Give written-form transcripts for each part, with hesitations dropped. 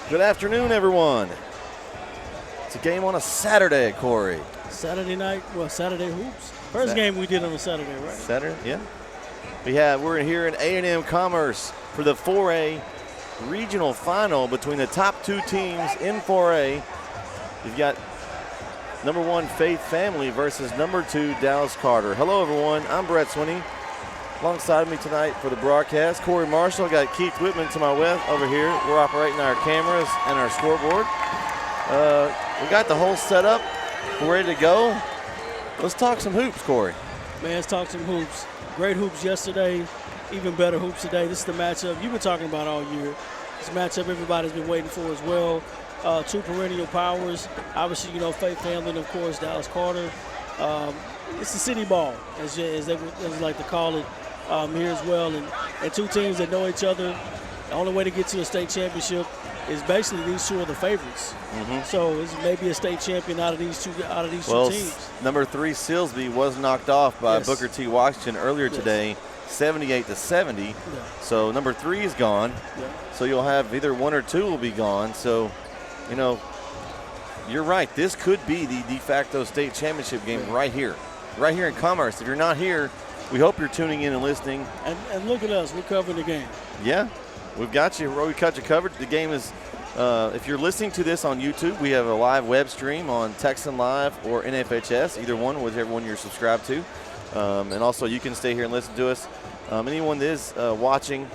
Good afternoon, everyone. It's a game on a Saturday, Corey. Saturday night, Saturday hoops. First game we did on a Saturday, right? Saturday, yeah. We're here in A&M Commerce for the 4A regional final between the top two teams in 4A. You've got number 1 Faith Family versus number 2 Dallas Carter. Hello, everyone. I'm Bret CM. Alongside me tonight for the broadcast, Corey Marshall. Got Keith Whitman to my left over here. We're operating our cameras and our scoreboard. We got the whole setup. We're ready to go. Let's talk some hoops, Corey. Man, let's talk some hoops. Great hoops yesterday, even better hoops today. This is the matchup you've been talking about all year. This matchup everybody's been waiting for as well. Two perennial powers. Obviously, Faith Family and, of course, Dallas Carter. It's the city ball, as they like to call it here as well. And two teams that know each other. The only way to get to a state championship is basically these two are the favorites. Mm-hmm. So it's maybe a state champion out of these two teams. Number 3 Silsbee was knocked off by Booker T. Washington earlier today, 78-70. Yeah. So number 3 is gone. Yeah. So you'll have either 1 or 2 will be gone. So, you're right. This could be the de facto state championship game right here in Commerce. If you're not here, we hope you're tuning in and listening. And look at us. We're covering the game. Yeah. We've got you. We got you covered. The game is, if you're listening to this on YouTube, we have a live web stream on NETsn Live or NFHS, either one, whichever one you're subscribed to. And also, you can stay here and listen to us. Anyone that is watching,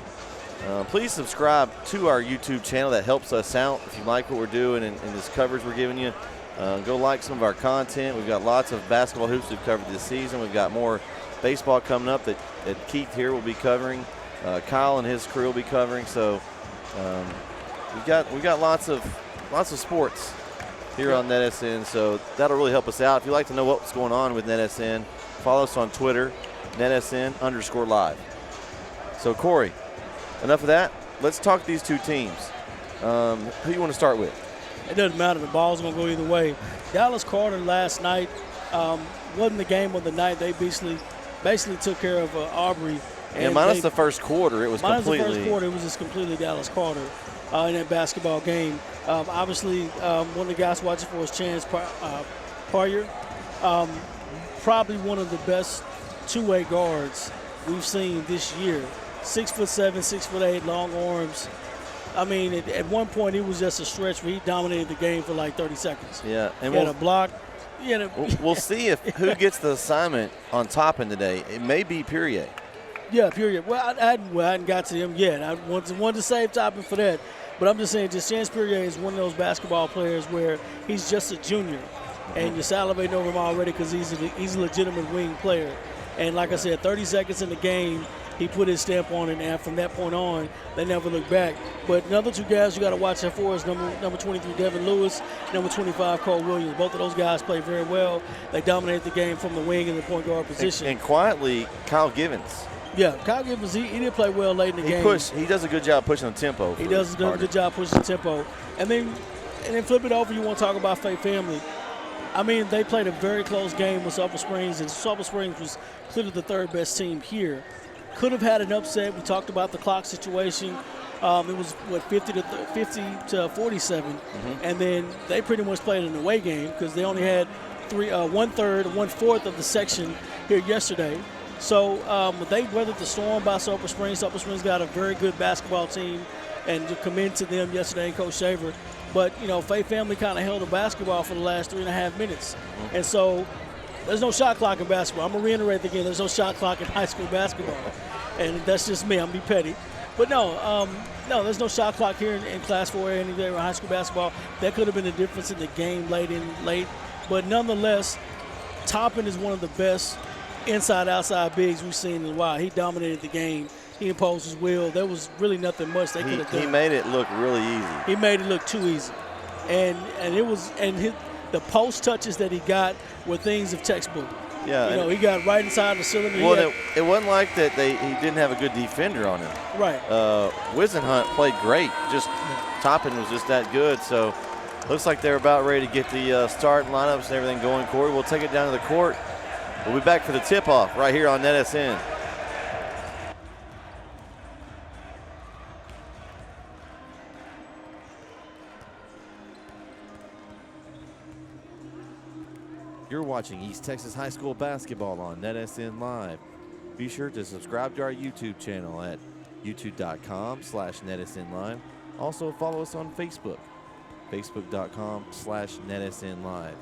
please subscribe to our YouTube channel. That helps us out. If you like what we're doing and this coverage we're giving you, go like some of our content. We've got lots of basketball hoops we've covered this season. We've got more baseball coming up that Keith here will be covering. Kyle and his crew will be covering. So we got lots of sports here on NETsn. So that'll really help us out. If you'd like to know what's going on with NETsn, follow us on Twitter, NETsn_live. So Corey, enough of that. Let's talk these two teams. Who you want to start with? It doesn't matter. The ball's going to go either way. Dallas Carter last night wasn't the game of the night. They basically took care of Aubrey. And minus the first quarter, it was completely. Minus the first quarter, it was just completely Dallas Carter in that basketball game. Obviously, one of the guys watching for is Chance Parrier. Probably one of the best two-way guards we've seen this year. 6'7", 6'8", long arms. I mean, at one point, it was just a stretch where he dominated the game for like 30 seconds. Yeah, and he had a block. We'll see who gets the assignment on topping today. It may be Perrier. Yeah, Perrier. Well, I hadn't got to him yet. I wanted to save topping for that. But I'm just saying, Chance Perrier is one of those basketball players where he's just a junior. And you're salivating over him already because he's a legitimate wing player. And like I said, 30 seconds in the game, he put his stamp on it, and from that point on, they never looked back. But another two guys you got to watch out for is number 23, Devin Lewis, number 25, Cole Williams. Both of those guys play very well. They dominate the game from the wing and the point guard position. And quietly, Kyle Givens. Yeah, Kyle Givens, he did play well late in the game. He does a good job pushing the tempo. He does a good job pushing the tempo. And then flip it over, you want to talk about Faith Family. I mean, they played a very close game with Sulphur Springs, and Sulphur Springs was clearly the third best team here. Could have had an upset. We talked about the clock situation. It was 50 to 47, and then they pretty much played an away game because they only had 1/4 of the section here yesterday. So they weathered the storm by Sulphur Springs. Sulphur Springs got a very good basketball team, and to commend to them yesterday and Coach Shaver. But Faith Family kind of held the basketball for the last 3.5 minutes, and so. There's no shot clock in basketball. I'm going to reiterate again, there's no shot clock in high school basketball. And that's just me. I'm going to be petty. But no, there's no shot clock here in Class 4A anywhere in high school basketball. That could have been the difference in the game late. But nonetheless, Toppin is one of the best inside-outside bigs we've seen in a while. He dominated the game. He imposed his will. There was really nothing much they could have done. He made it look really easy. He made it look too easy. The post touches that he got were things of textbook. Yeah, he got right inside the cylinder. Well, it wasn't like that. He didn't have a good defender on him. Right. Wisenhunt played great. Toppin was just that good. So looks like they're about ready to get the starting lineups and everything going. Corey, we'll take it down to the court. We'll be back for the tip-off right here on NETsn. You're watching East Texas High School basketball on NETsn Live. Be sure to subscribe to our YouTube channel at youtube.com/NETsn Live. Also follow us on Facebook, facebook.com/NETsn Live.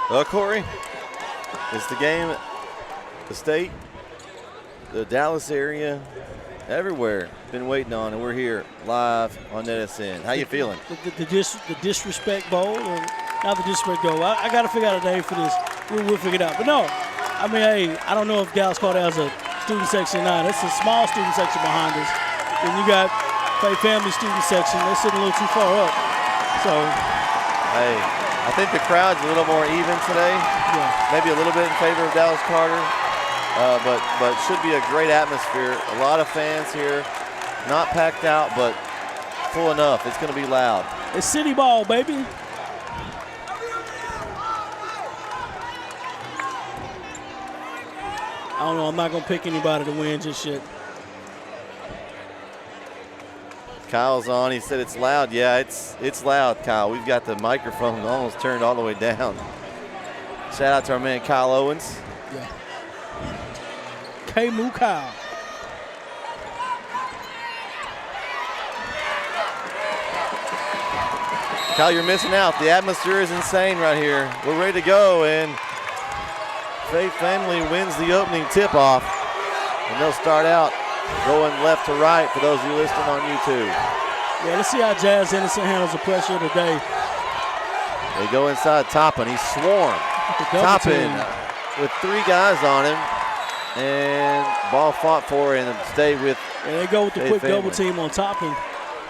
Well, Corey, it's the game, the state, the Dallas area, everywhere been waiting on, and we're here live on NETsn. How you feeling? The disrespect bowl, or not the disrespect bowl. I got to figure out a name for this. We'll figure it out. But no, I mean, hey, I don't know if Dallas called it as a student section or not. That's a small student section behind us. Then you got family student section. They're sitting a little too far up. So, hey, I think the crowd's a little more even today. Yeah. Maybe a little bit in favor of Dallas Carter, but should be a great atmosphere. A lot of fans here, not packed out, but full enough. It's going to be loud. It's city ball, baby. I don't know. I'm not going to pick anybody to win just yet. Kyle's on. He said it's loud. Yeah, it's loud, Kyle. We've got the microphone almost turned all the way down. Shout out to our man Kyle Owens. Yeah. K-Moo Kyle. Kyle, you're missing out. The atmosphere is insane right here. We're ready to go, and Faith Family wins the opening tip-off, and they'll start out going left to right for those of you listening on YouTube. Yeah, let's see how Jazz Innocent handles the pressure today. They go inside Toppin. He's swarmed. Toppin with 3 guys on him, and ball fought for and stay with. And they go with the quick Family. double team on Toppin.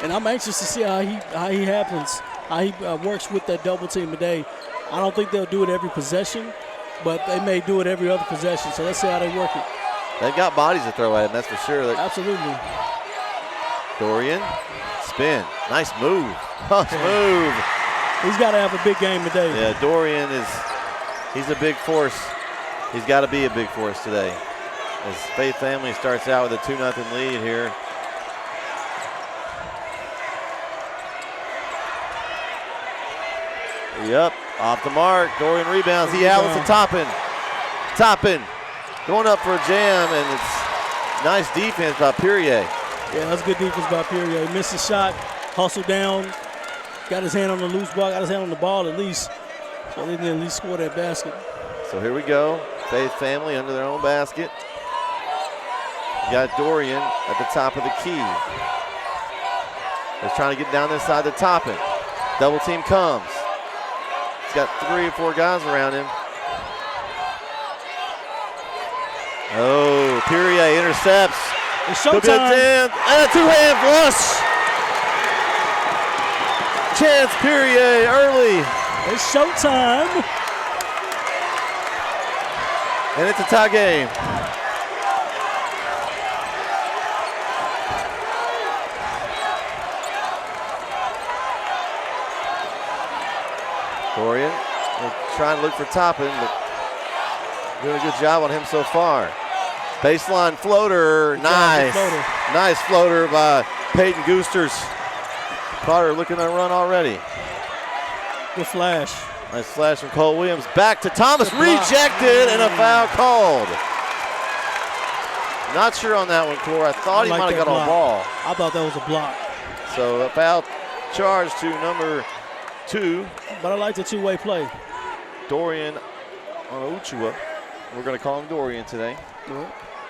And I'm anxious to see how he happens, how he works with that double team today. I don't think they'll do it every possession, but they may do it every other possession. So let's see how they work it. They've got bodies to throw at him, that's for sure. Absolutely. Dorian, spin. Nice move. Nice move. He's got to have a big game today. Yeah, Dorian he's a big force. He's got to be a big force today. As Faith Family starts out with a 2-0 lead here. Yep, off the mark. Dorian rebounds. He outlets to Toppin. Toppin going up for a jam, and it's nice defense by Perrier. Yeah, that's good defense by Perrier. He missed his shot, hustled down, got his hand on the loose ball, got his hand on the ball at least, so they didn't at least score that basket. So here we go. Faith Family under their own basket. You got Dorian at the top of the key. He's trying to get down this side to Toppin. Double team comes. He's got 3 or 4 guys around him. Oh, Perrier intercepts. It's Could be a showtime. jam. And a 2-hand flush. Chance Perrier early. It's showtime. And it's a tie game. Dorian trying to look for Toppin, but doing a good job on him so far. Baseline floater, nice. Nice floater by Peyton Goosters. Carter looking to run already. Good flash. Nice flash from Cole Williams. Back to Thomas, rejected, and a foul called. Not sure on that one, Cole. I thought he might have got on ball. I thought that was a block. So a foul charge to number 2. But I like the two-way play. Dorian Onouchua. We're going to call him Dorian today.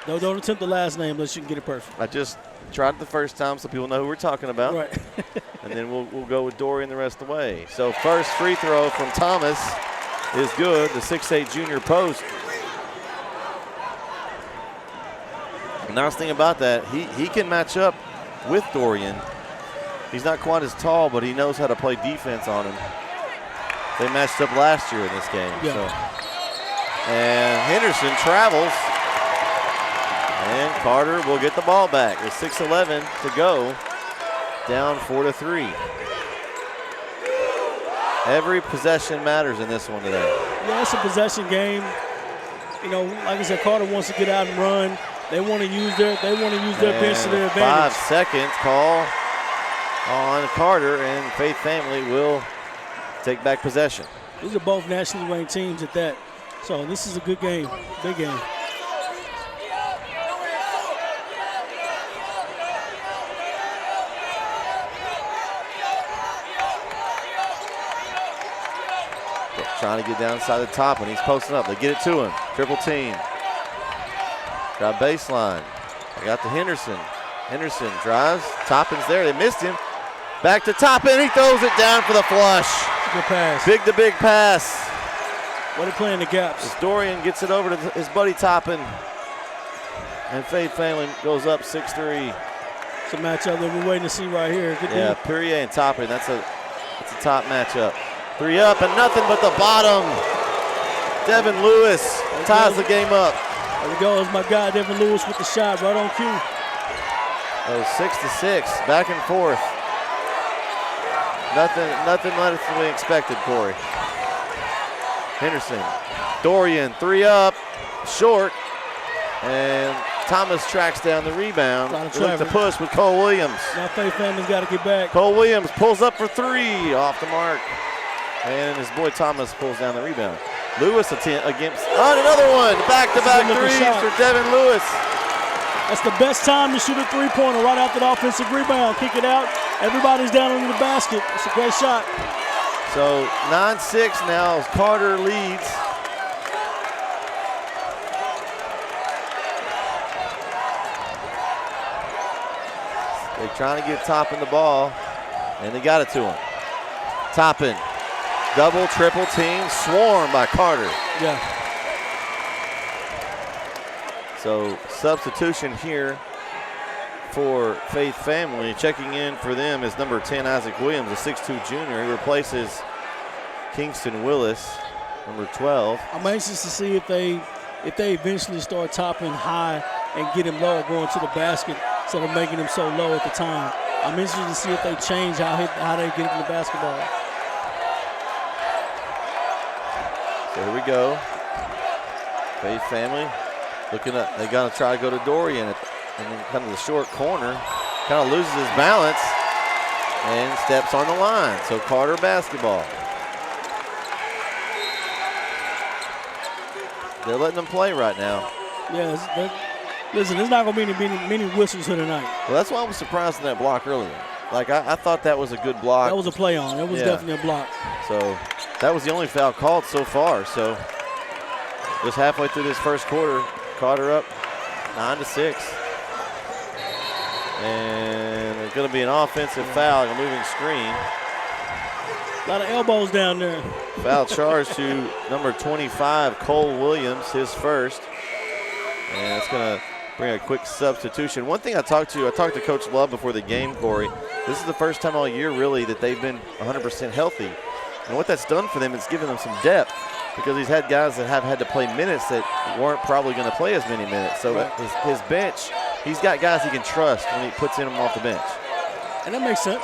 No, don't attempt the last name unless you can get it perfect. I just tried it the first time so people know who we're talking about. Right. And then we'll go with Dorian the rest of the way. So first free throw from Thomas is good, the 6'8 junior post. The nice thing about that, he can match up with Dorian. He's not quite as tall, but he knows how to play defense on him. They matched up last year in this game. Yeah. So. And Henderson travels. And Carter will get the ball back with 6:11 to go. Down 4-3. Every possession matters in this one today. Yeah, it's a possession game. You know, like I said, Carter wants to get out and run. They want to use their bench to their advantage. 5 seconds call on Carter, and Faith Family will take back possession. These are both nationally ranked teams at that. So this is a good game, big game. trying to get down inside the top, and he's posting up. They get it to him. Triple team. Got baseline. They got to Henderson. Henderson drives. Toppin's there. They missed him. Back to Toppin. He throws it down for the flush. Good pass. Big to big pass. What are playing the gaps? As Dorian gets it over to his buddy Toppin. And Faith Family goes up 6-3. It's a matchup that we're waiting to see right here. Good yeah, Perrier and Toppin. That's a top matchup. 3 up and nothing but the bottom. Devin Lewis ties the game up. There we go. It's my guy, Devin Lewis, with the shot right on cue. Oh, 6-6, back and forth. Nothing less than we expected, Corey. Henderson, Dorian, 3 up, short, and Thomas tracks down the rebound. Look to push with Cole Williams. Now Faith Family's got to get back. Cole Williams pulls up for 3, off the mark, and his boy Thomas pulls down the rebound. Lewis against another one. Back-to-back threes for Devin Lewis. That's the best time to shoot a three-pointer, right after the offensive rebound. Kick it out. Everybody's down under the basket. It's a great shot. So 9-6 now. Carter leads. They're trying to get Toppin the ball, and they got it to him. Toppin. Double, triple team, swarmed by Carter. Yeah. So substitution here for Faith Family. Checking in for them is number 10, Isaac Williams, a 6'2 junior. He replaces Kingston Willis, number 12. I'm anxious to see if they eventually start topping high and get him low going to the basket instead of making him so low at the time. I'm interested to see if they change how they get him the basketball. So here we go. Faith Family looking up. They're going to try to go to Dorian and then kind of the short corner. Kind of loses his balance and steps on the line. So Carter basketball. They're letting them play right now. Yeah, listen, there's not going to be many whistles here tonight. Well, that's why I was surprised in that block earlier. Like, I thought that was a good block. That was a play on. It was definitely a block. So that was the only foul called so far. So just halfway through this first quarter, Carter up 9-6. And there's going to be an offensive foul, a moving screen. A lot of elbows down there. Foul charge to number 25, Cole Williams, his first. And it's going to bring a quick substitution. One thing I talked to Coach Love before the game, Corey. This is the first time all year, really, that they've been 100% healthy. And what that's done for them, it's given them some depth because he's had guys that have had to play minutes that weren't probably going to play as many minutes. So his bench, he's got guys he can trust when he puts in them off the bench. And that makes sense.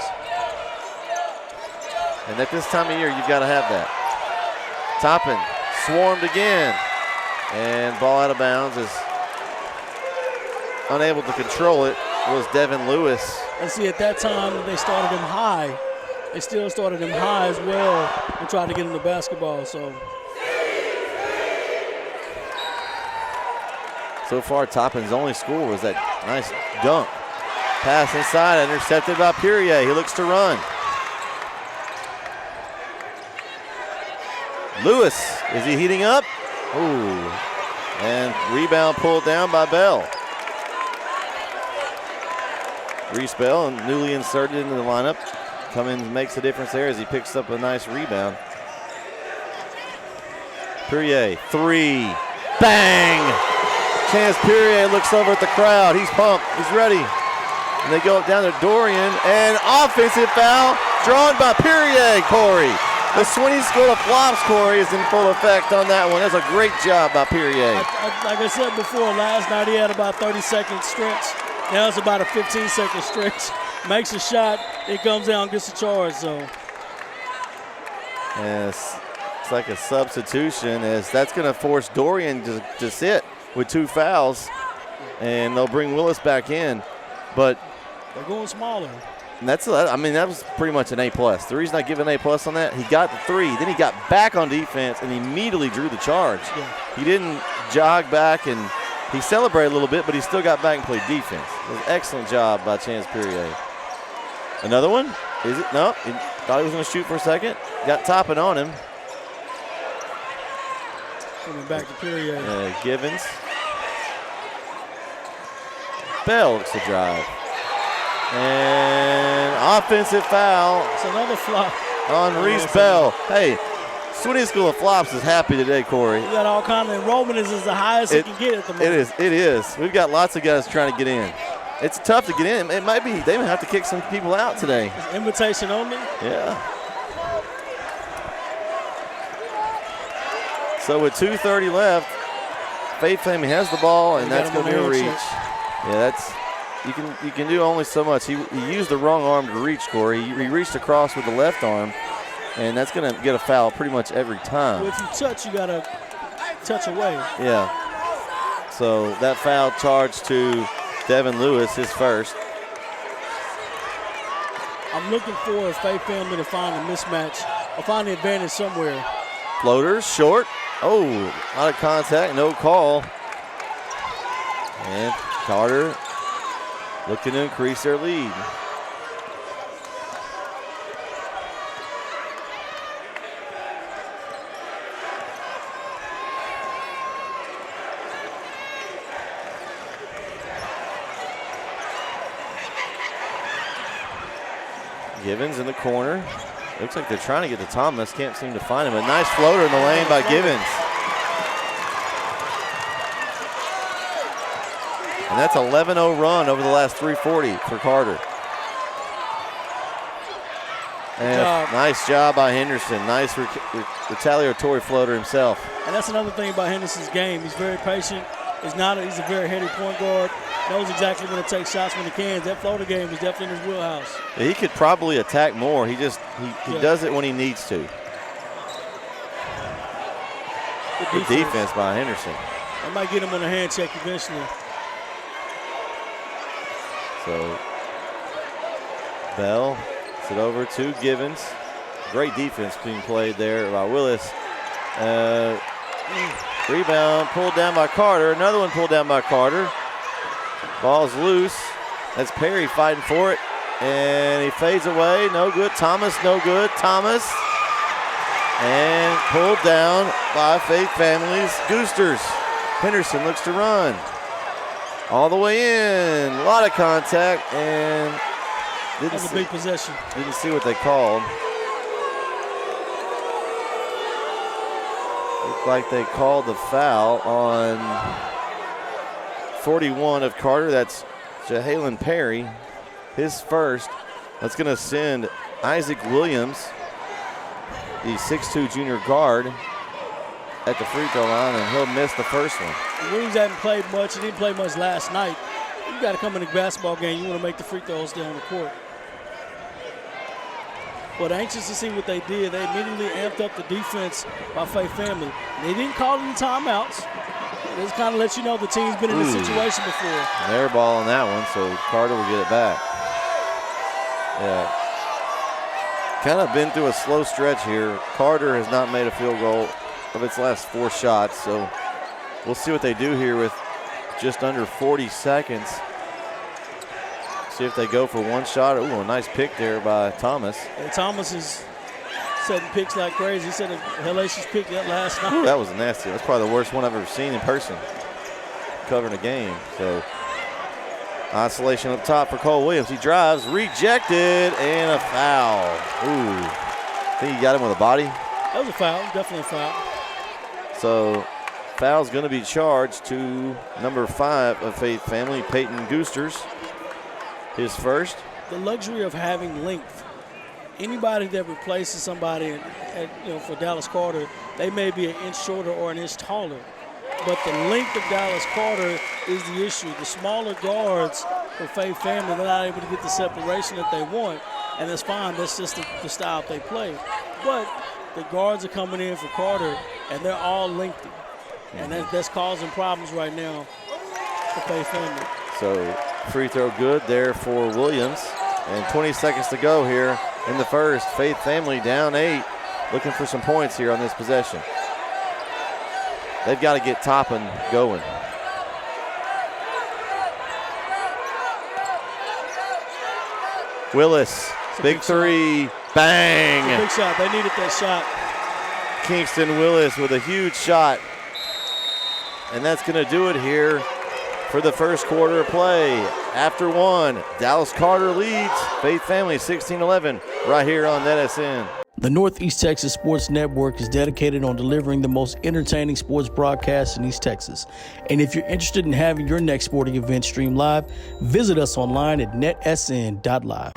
And at this time of year, you've got to have that. Toppin swarmed again. And ball out of bounds is unable to control it was Devin Lewis. And see, at that time, they started him high. They still started him high as well and tried to get him the basketball. So far, Toppin's only score was that nice dunk. Pass inside, intercepted by Perrier. He looks to run. Lewis, is he heating up? Ooh, and rebound pulled down by Bell. Reese Bell, and newly inserted into the lineup. Cummins makes a difference there as he picks up a nice rebound. Perrier, 3, bang! Chance Perrier looks over at the crowd. He's pumped, he's ready. And they go down to Dorian, and offensive foul drawn by Perrier, Corey. The swing score of flops, Corey, is in full effect on that one. That's a great job by Perrier. Like I said before, last night he had about 30-second stretch. Now it's about a 15-second stretch. Makes a shot, it comes down, gets a charge. So, yes, it's like a substitution as that's going to force Dorian to sit with 2 fouls, and they'll bring Willis back in. But they're going smaller. And that was pretty much an A+. The reason I give an A+ on that, he got the 3, then he got back on defense and immediately drew the charge. Yeah. He didn't jog back, and he celebrated a little bit, but he still got back and played defense. It was an excellent job by Chance Perrier. Another one? Is it? No. He thought he was going to shoot for a second. Got Toppin on him. Coming back to Perrier. Givens. Bell looks to drive. And offensive foul. It's another flop on Reese Bell. Hey, Sweeney School of Flops is happy today, Corey. We got all kind of enrollment is the highest it can get at the moment. It is. We've got lots of guys trying to get in. It's tough to get in. It might be, they may have to kick some people out today. It's invitation only? Yeah. So with 2:30 left, Faith Family has the ball, and that's going to be a reach. Yeah, that's you can do only so much. He used the wrong arm to reach, Corey. He reached across with the left arm, and that's going to get a foul pretty much every time. Well, if you touch, you got to touch away. Yeah. So that foul charge to Devin Lewis, his first. I'm looking for Faith Family to find a mismatch or find the advantage somewhere. Floaters, short. Oh, out of contact, no call. And Carter looking to increase their lead. Givens in the corner. Looks like they're trying to get to Thomas. Can't seem to find him. A nice floater in the lane by Givens. And that's 11-0 run over the last 340 for Carter. And nice job by Henderson. Nice retaliatory floater himself. And that's another thing about Henderson's game. He's very patient. He's a very heady point guard. Knows exactly when to take shots when he can. That floater game is definitely in his wheelhouse. Yeah, he could probably attack more. He does it when he needs to. Good defense by Henderson. I might get him on a hand check eventually. So Bell gets it over to Givens. Great defense being played there by Willis. Rebound pulled down by Carter. Another one pulled down by Carter. Ball's loose. That's Perry fighting for it. And he fades away. No good. Thomas, no good. Thomas. And pulled down by Faith Family's Goosters. Henderson looks to run. All the way in. A lot of contact. And that's a big possession. Didn't see what they called. Looked like they called the foul on 41 of Carter. That's Jahalen Perry, his first. That's going to send Isaac Williams, the 6'2 junior guard, at the free throw line, and he'll miss the first one. Williams hasn't played much. He didn't play much last night. You got to come in a basketball game. You want to make the free throws down on the court. But anxious to see what they did. They immediately amped up the defense by Faith Family. They didn't call any timeouts. This kind of lets you know the team's been in this situation before. An air ball on that one, so Carter will get it back. Yeah. Kind of been through a slow stretch here. Carter has not made a field goal of its last 4 shots, so we'll see what they do here with just under 40 seconds. See if they go for one shot. Ooh, a nice pick there by Thomas. And Thomas is setting picks like crazy. He set a hellacious pick that last night. Ooh, that was nasty. That's probably the worst one I've ever seen in person covering a game. So isolation up top for Cole Williams. He drives, rejected, and a foul. Ooh, I think he got him with a body. That was a foul, definitely a foul. So foul's going to be charged to number 5 of Faith Family, Peyton Goosters. His first. The luxury of having length. Anybody that replaces somebody for Dallas Carter, they may be an inch shorter or an inch taller. But the length of Dallas Carter is the issue. The smaller guards for Faith Family, they're not able to get the separation that they want. And that's fine. That's just the style they play. But the guards are coming in for Carter, and they're all lengthy. And that's causing problems right now for Faith Family. So free throw good there for Williams. And 20 seconds to go here in the first. Faith Family down 8, looking for some points here on this possession. They've got to get Toppin going. Willis, big three, bang. Big shot, they needed that shot. Kingston Willis with a huge shot. And that's going to do it here for the first quarter of play. After one, Dallas Carter leads Faith Family 16-11 right here on NETsn. The Northeast Texas Sports Network is dedicated on delivering the most entertaining sports broadcasts in East Texas. And if you're interested in having your next sporting event streamed live, visit us online at netsn.live.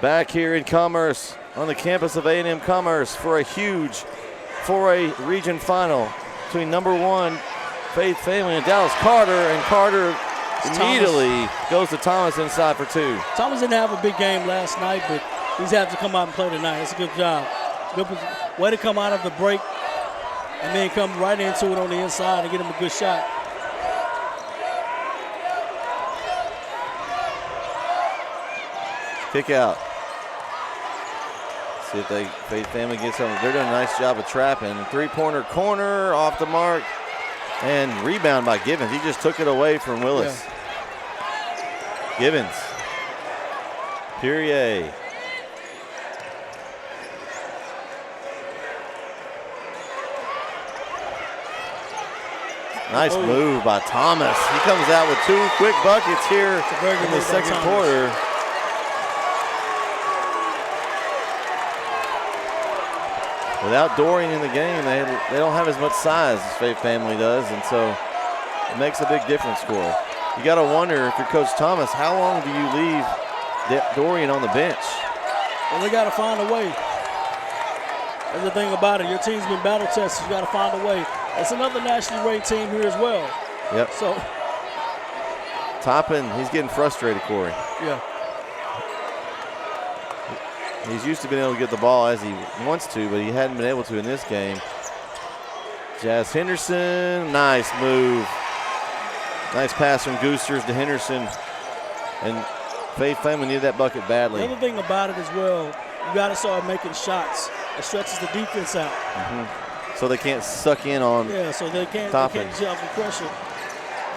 Back here in Commerce on the campus of A&M Commerce for a huge 4A region final between number 1 Faith Family and Dallas Carter, and Carter immediately goes to Thomas inside for 2. Thomas didn't have a big game last night, but he's had to come out and play tonight. It's a good job. Good way to come out of the break and then come right into it on the inside and get him a good shot. Kick out. See if they Faith Family gets something. They're doing a nice job of trapping. Three-pointer corner off the mark. And rebound by Givens. He just took it away from Willis. Yeah. Givens. Perrier. Nice move by Thomas. He comes out with 2 quick buckets here in the second quarter. Without Dorian in the game, they don't have as much size as Faith Family does, and so it makes a big difference for them. You got to wonder, if you're Coach Thomas, how long do you leave Dorian on the bench? Well, they got to find a way. That's the thing about it. Your team's been battle tested. You got to find a way. It's another nationally ranked team here as well. Yep. So Toppin, he's getting frustrated, Corey. Yeah. He's used to being able to get the ball as he wants to, but he hadn't been able to in this game. Jazz Henderson, nice move. Nice pass from Goosters to Henderson. And Faith Family needed that bucket badly. The other thing about it as well, you got to start making shots. It stretches the defense out. Mm-hmm. So they can't suck in on so they can't get off the pressure.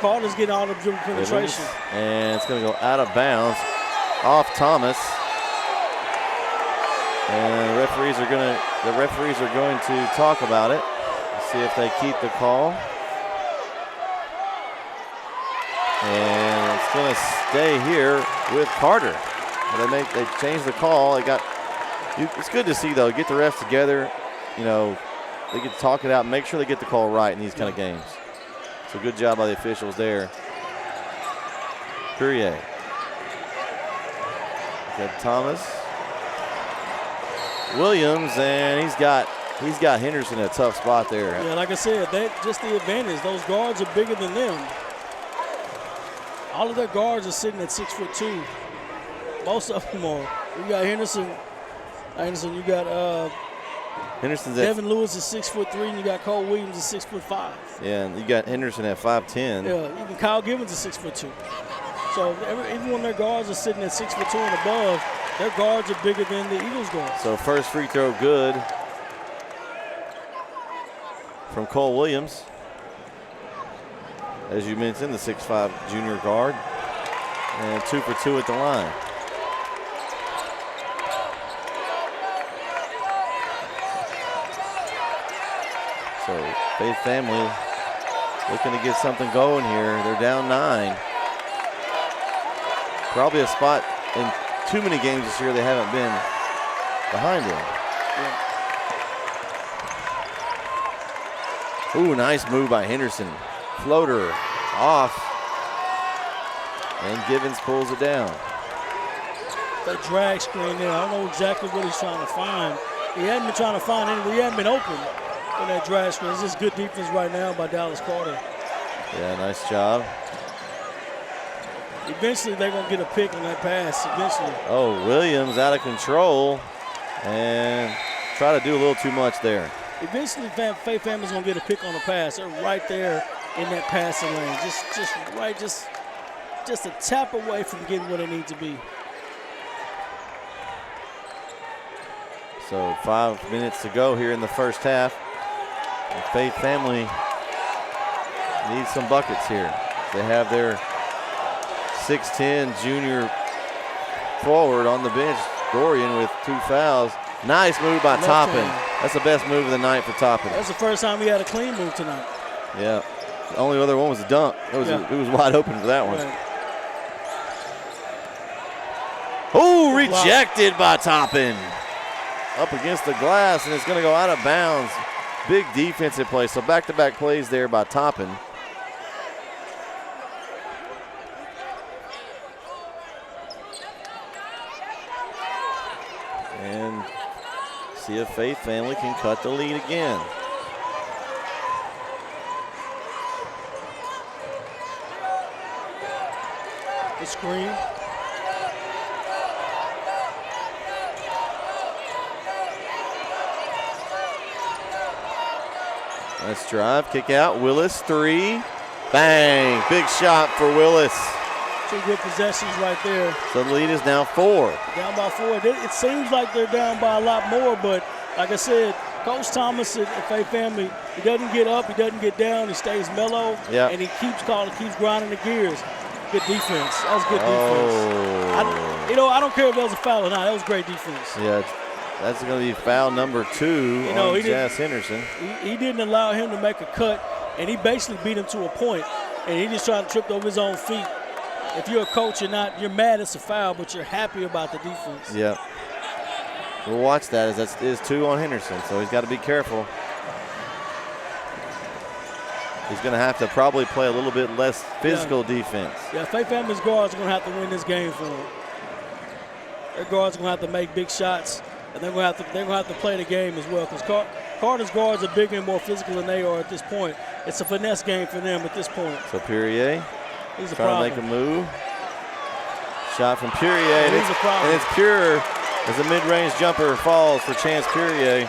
Carter's getting all the dribble penetration. And it's going to go out of bounds off Thomas. And the referees are going to talk about it, see if they keep the call. And it's going to stay here with Carter. They changed the call. It's good to see, though, get the refs together. You know, they get to talk it out and make sure they get the call right in these kind of games. So good job by the officials there. Perrier. Got Thomas. Williams, and he's got Henderson in a tough spot there. Yeah, like I said, just the advantage. Those guards are bigger than them. All of their guards are sitting at 6'2". Most of them are. You got Henderson. You got Henderson's Devin Lewis is 6'3", and you got Cole Williams is 6'5". Yeah, and you got Henderson at 5'10". Yeah, even Kyle Gibbons is 6'2". So even when their guards are sitting at 6'2" and above, their guards are bigger than the Eagles guards. So first free throw good from Cole Williams. As you mentioned, the 6'5" junior guard. And 2 for 2 at the line. So Faith Family looking to get something going here. They're down 9. Probably a spot in too many games this year they haven't been behind him. Yeah. Ooh, nice move by Henderson. Floater off. And Givens pulls it down. That drag screen there, I don't know exactly what he's trying to find. He hadn't been trying to find anything. He hadn't been open in that drag screen. It's just good defense right now by Dallas Carter. Yeah, nice job. Eventually, they're going to get a pick on that pass, eventually. Oh, Williams out of control and try to do a little too much there. Eventually, Faith Family's going to get a pick on the pass. They're right there in that passing lane. Just a tap away from getting where they need to be. So 5 minutes to go here in the first half. The Faith Family needs some buckets here. They have their 6'10" junior forward on the bench, Dorian, with 2 fouls. Nice move by Toppin. That's the best move of the night for Toppin. That's the first time he had a clean move tonight. Yeah. The only other one was a dunk. It was wide open for that one. Right. Oh, rejected by Toppin. Up against the glass, and it's going to go out of bounds. Big defensive play. So back-to-back plays there by Toppin. And see if Faith Family can cut the lead again. The screen. Nice drive, kick out, Willis, 3. Bang, big shot for Willis. 2 good possessions right there. So the lead is now 4. Down by 4. It seems like they're down by a lot more, but like I said, Coach Thomas at Faith Family, he doesn't get up, he doesn't get down, he stays mellow, and he keeps grinding the gears. Good defense. That was good defense. I don't care if that was a foul or not. That was great defense. Yeah, that's going to be foul number 2 on Jazz Henderson. He didn't allow him to make a cut, and he basically beat him to a point, and he just tried to trip over his own feet. If you're a coach, you're mad it's a foul, but you're happy about the defense. Yeah. We'll watch that as that is 2 on Henderson, so he's got to be careful. He's going to have to probably play a little bit less physical defense. Yeah, Faith Family's guards are going to have to win this game for them. Their guards are going to have to make big shots, and they're going to have to play the game as well, because Carter's guards are bigger and more physical than they are at this point. It's a finesse game for them at this point. So Perrier He's trying to make a move. Shot from Perrier, and it's pure as a mid-range jumper falls for Chance Perrier.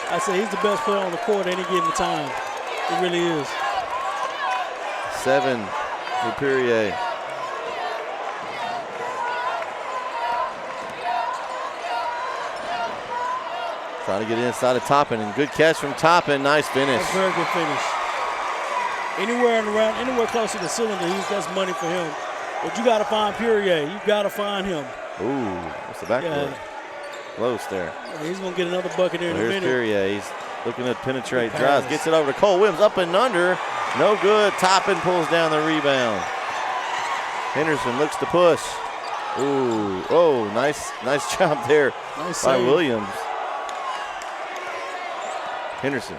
I say he's the best player on the court at any given time. He really is. 7 for Perrier. Trying to get inside of Toppin, and good catch from Toppin. Nice finish. That's a very good finish. Anywhere close to the cylinder, that's money for him. But you got to find Perrier. You got to find him. Ooh, what's the backboard? Yeah. Close there. Yeah, he's going to get another bucket there in a minute. Here's Perrier. He's looking to penetrate, drives, gets it over to Cole Williams, up and under. No good. Toppin pulls down the rebound. Henderson looks to push. Ooh, oh, nice job there by save. Williams. Henderson.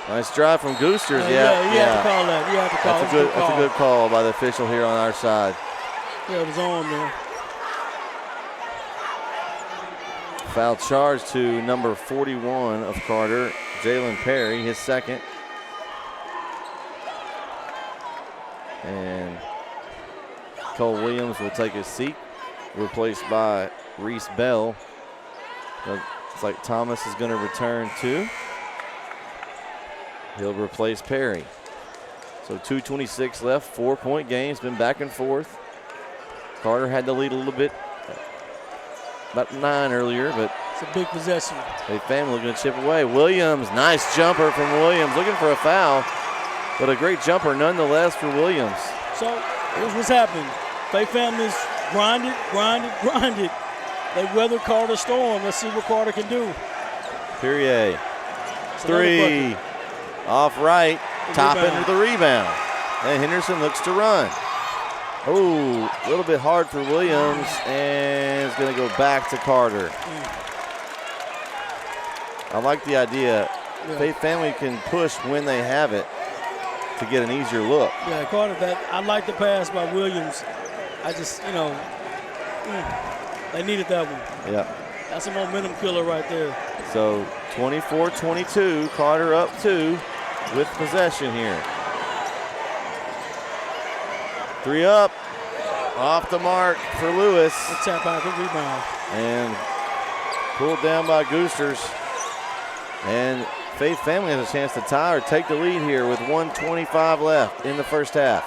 Nice drive from Goosters. Yeah, you have to call that. You have to call it. That's a good call by the official here on our side. Yeah, it was on there. Foul charge to number 41 of Carter, Jalen Perry, his second. And Cole Williams will take his seat, replaced by Reese Bell. It's like Thomas is going to return too. He'll replace Perry. So 2:26 left, 4-point game. It's been back and forth. Carter had the lead a little bit, about 9 earlier, but it's a big possession. Faith Family going to chip away. Williams, nice jumper from Williams, looking for a foul, but a great jumper nonetheless for Williams. So here's what's happening. Faith Family's grinded. They weathered Carter's storm. Let's see what Carter can do. Perrier, 3, off right, Toppin with the rebound. And Henderson looks to run. Oh, a little bit hard for Williams, and it's going to go back to Carter. I like the idea. Faith Family can push when they have it to get an easier look. Yeah, Carter, I like the pass by Williams. I just, they needed that one. Yeah. That's a momentum killer right there. So 24-22, Carter up 2 with possession here. 3 up, off the mark for Lewis. Good tap out, good rebound. And pulled down by Goosters. And Faith Family has a chance to tie or take the lead here with 1:25 left in the first half.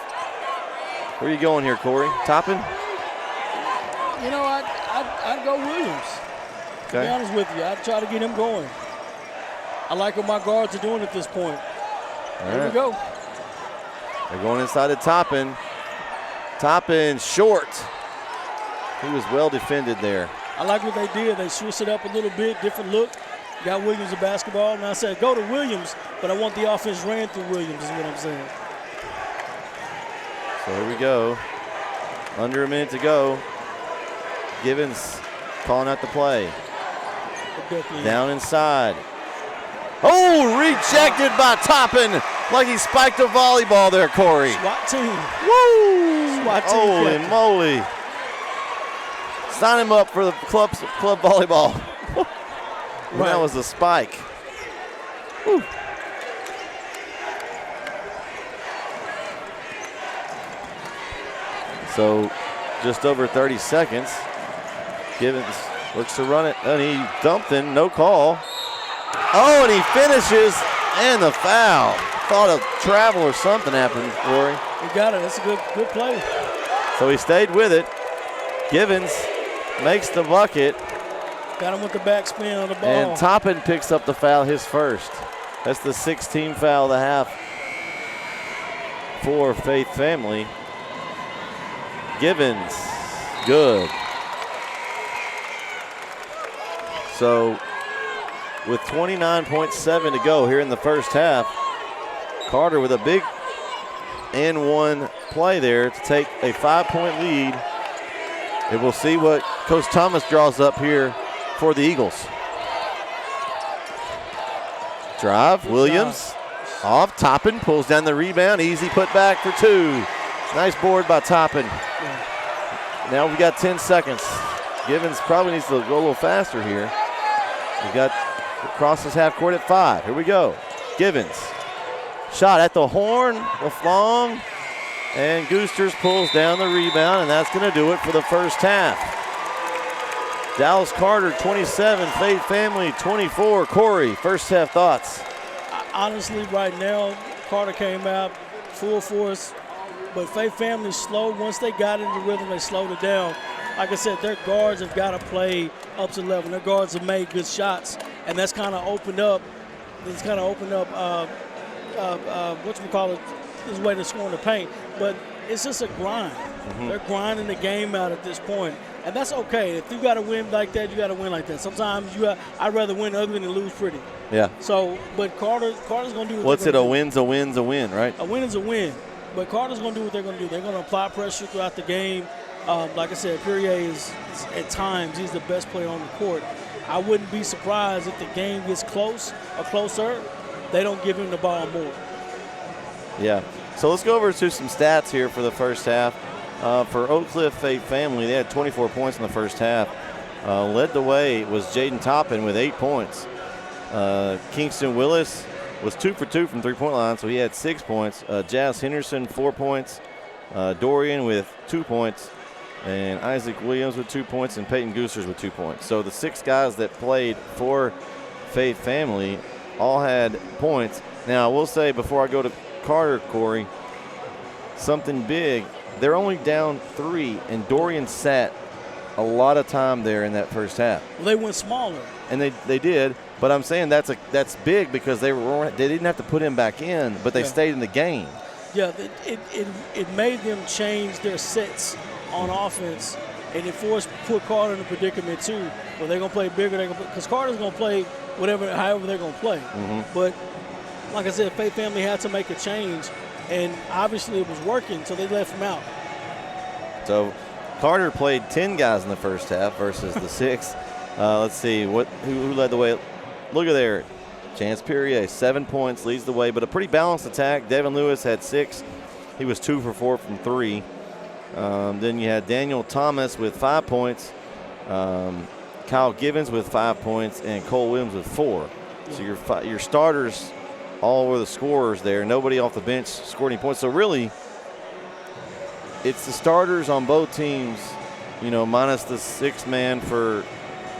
Where are you going here, Corey? Toppin? I'd go Williams. Okay. To be honest with you, I'd try to get him going. I like what my guards are doing at this point. There we go. They're going inside to Toppin. Toppin short. He was well defended there. I like what they did. They switched it up a little bit, different look. Got Williams a basketball, and I said, go to Williams, but I want the offense ran through Williams is what I'm saying. So here we go. Under a minute to go. Givens calling out the play. Down inside. Oh, rejected by Toppin like he spiked a volleyball there, Corey. SWAT team. Woo! SWAT team. Holy moly. Sign him up for the club volleyball. Right. That was a spike. Woo. So just over 30 seconds. Givens looks to run it, and he dumped in, no call. Oh, and he finishes, and the foul. Thought a travel or something happened, Rory. He got it. That's a good play. So he stayed with it. Givens makes the bucket. Got him with the backspin on the ball. And Toppin picks up the foul, his first. That's the 16th foul of the half for Faith Family. Givens, good. So with 29.7 to go here in the first half, Carter with a big and-one play there to take a 5-point lead. And we'll see what Coach Thomas draws up here for the Eagles. Drive, Williams, off, Toppin, pulls down the rebound, easy put back for 2. Nice board by Toppin. Now we've got 10 seconds. Givens probably needs to go a little faster here. We've got crosses half court at 5. Here we go. Givens, shot at the horn, LaFlong, and Goosters pulls down the rebound, and that's going to do it for the first half. Dallas Carter 27, Faith Family 24. Corey, first half thoughts? Honestly, right now, Carter came out full force, but Faith Family slowed. Once they got into rhythm, they slowed it down. Like I said, their guards have got to play up to level. Their guards have made good shots, and that's kind of opened up. This way to score in the paint. But it's just a grind. They're grinding the game out at this point, and that's okay. If you got to win like that, you got to win like that. Sometimes I'd rather win ugly than lose pretty. Yeah. So, but Carter's going to do what's it? A win's a win's a win, right? A win is a win. But Carter's going to do what they're going to do. They're going to apply pressure throughout the game. Like I said, Perrier is at times he's the best player on the court. I wouldn't be surprised if the game gets close or closer. They don't give him the ball more. Yeah. So let's go over to some stats here for the first half. For Oak Cliff Faith Family, they had 24 points in the first half. Led the way was Jaden Toppin with 8 points. Kingston Willis was 2 for 2 from three-point line, so he had 6 points. Jazz Henderson, 4 points. Dorian with 2 points. And Isaac Williams with 2 points, and Peyton Goosters with 2 points. So the 6 guys that played for Faith Family all had points. Now, I will say before I go to Carter, Corey, something big. They're only down 3, and Dorian sat a lot of time there in that first half. Well, they went smaller. And they did, but I'm saying that's big because they didn't have to put him back in, but they stayed in the game. Yeah, it made them change their sets on offense, and it put Carter in a predicament too. Well, they're gonna play bigger. Because Carter's gonna play however they're gonna play. But like I said, Faith Family had to make a change, and obviously it was working, so they left him out. So Carter played 10 guys in the first half versus the 6. Let's see who led the way. look at there. Chance Perrier, 7 points, leads the way, but a pretty balanced attack. Devin Lewis had 6. He was 2 for 4 from 3. Then you had Daniel Thomas with 5 points, Kyle Givens with 5 points, and Cole Williams with 4. So your starters all were the scorers there. Nobody off the bench scored any points. So really, it's the starters on both teams, minus the 6th man for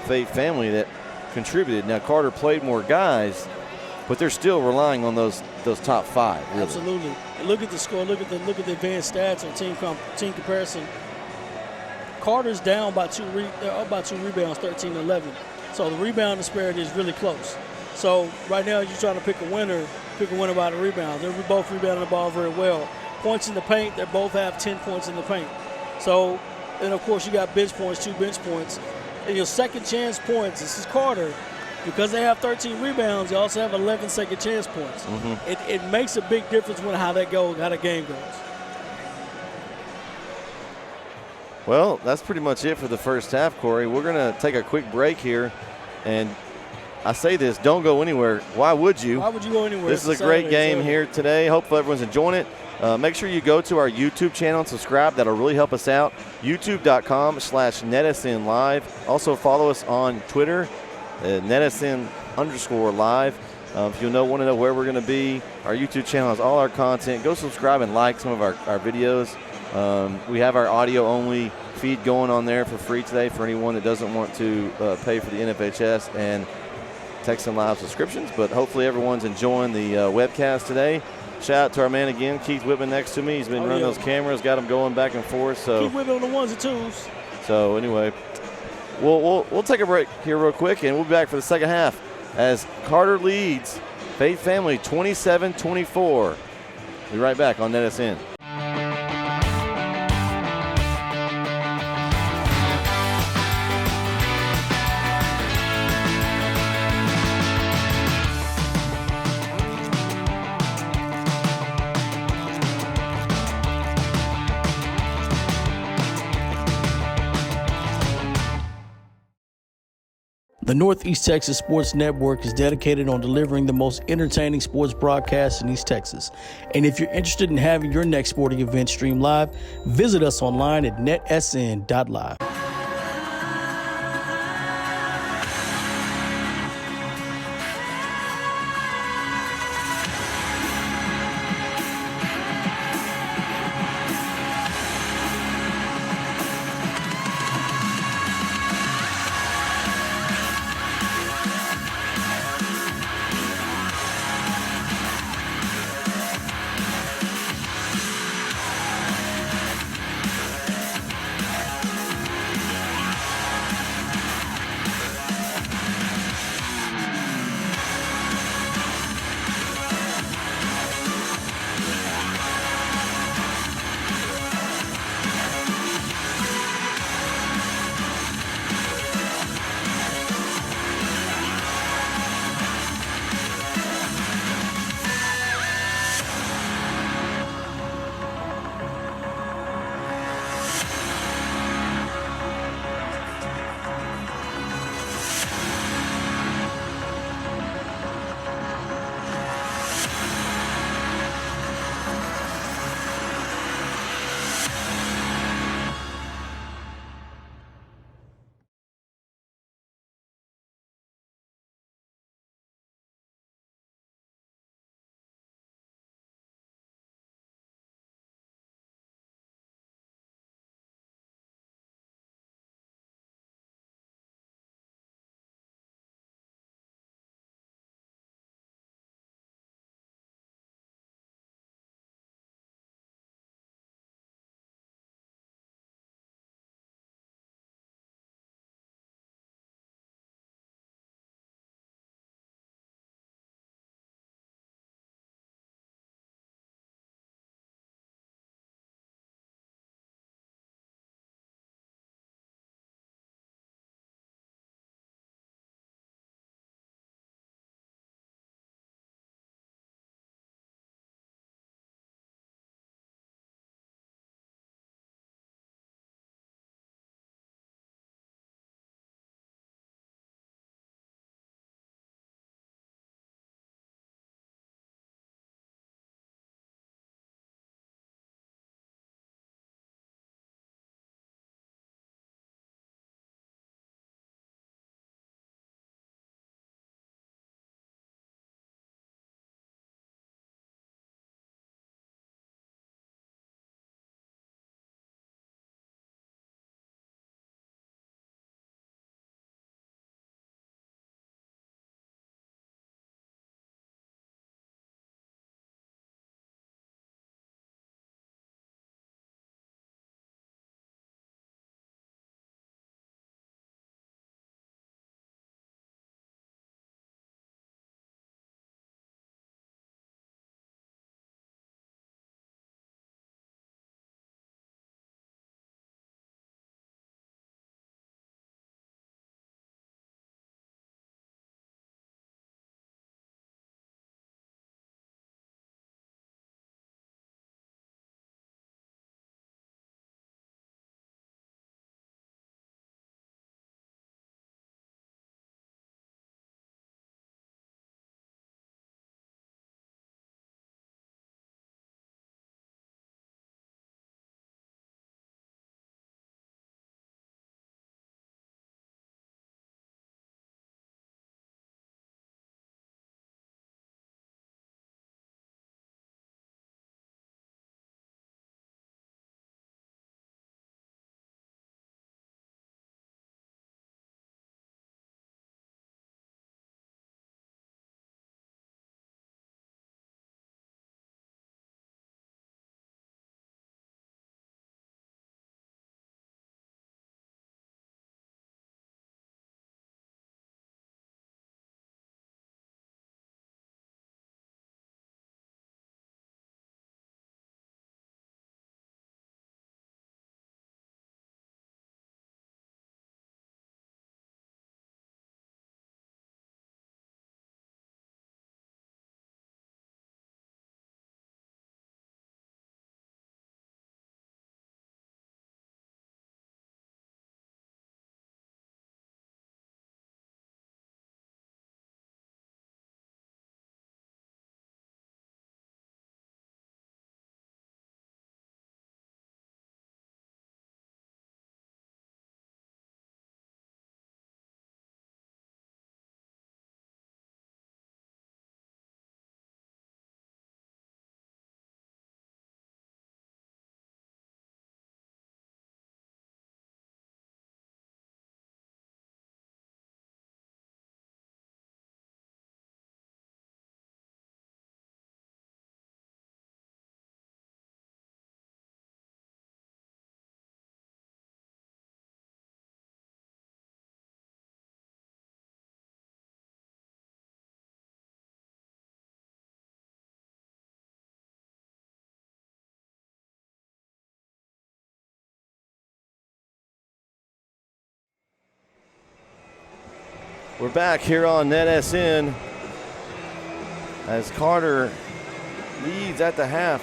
Fate Family that contributed. Now Carter played more guys, but they're still relying on those top 5. Really. Absolutely. And look at the score. Look at the advanced stats on team comparison. Carter's down by 2 rebounds, 13-11. So the rebound disparity is really close. So right now you're trying to pick a winner by the rebound. They're both rebounding the ball very well. Points in the paint, they both have 10 points in the paint. So, and of course you got bench points, 2 bench points. And your second chance points, this is Carter. Because they have 13 rebounds, they also have 11 second chance points. Mm-hmm. It makes a big difference how the game goes. Well, that's pretty much it for the first half, Corey. We're going to take a quick break here. And I say this, don't go anywhere. Why would you? Why would you go anywhere? This is a great game here today. Hopefully everyone's enjoying it. Make sure you go to our YouTube channel and subscribe. That'll really help us out. YouTube.com/NETsn live. Also follow us on Twitter, NETsn_live. If you want to know where we're going to be, our YouTube channel has all our content. Go subscribe and like some of our videos. We have our audio-only feed going on there for free today for anyone that doesn't want to pay for the NFHS and TexAN Live subscriptions. But hopefully everyone's enjoying the webcast today. Shout out to our man again, Keith Whitman, next to me. He's been running those cameras, got them going back and forth. So Keith Whitman on the ones and twos. So anyway, we'll take a break here real quick, and we'll be back for the second half as Carter leads Fate Family 27-24. We'll be right back on NETsn. The Northeast Texas Sports Network is dedicated on delivering the most entertaining sports broadcasts in East Texas. And if you're interested in having your next sporting event streamed live, visit us online at netsn.live. We're back here on NETsn as Carter leads at the half,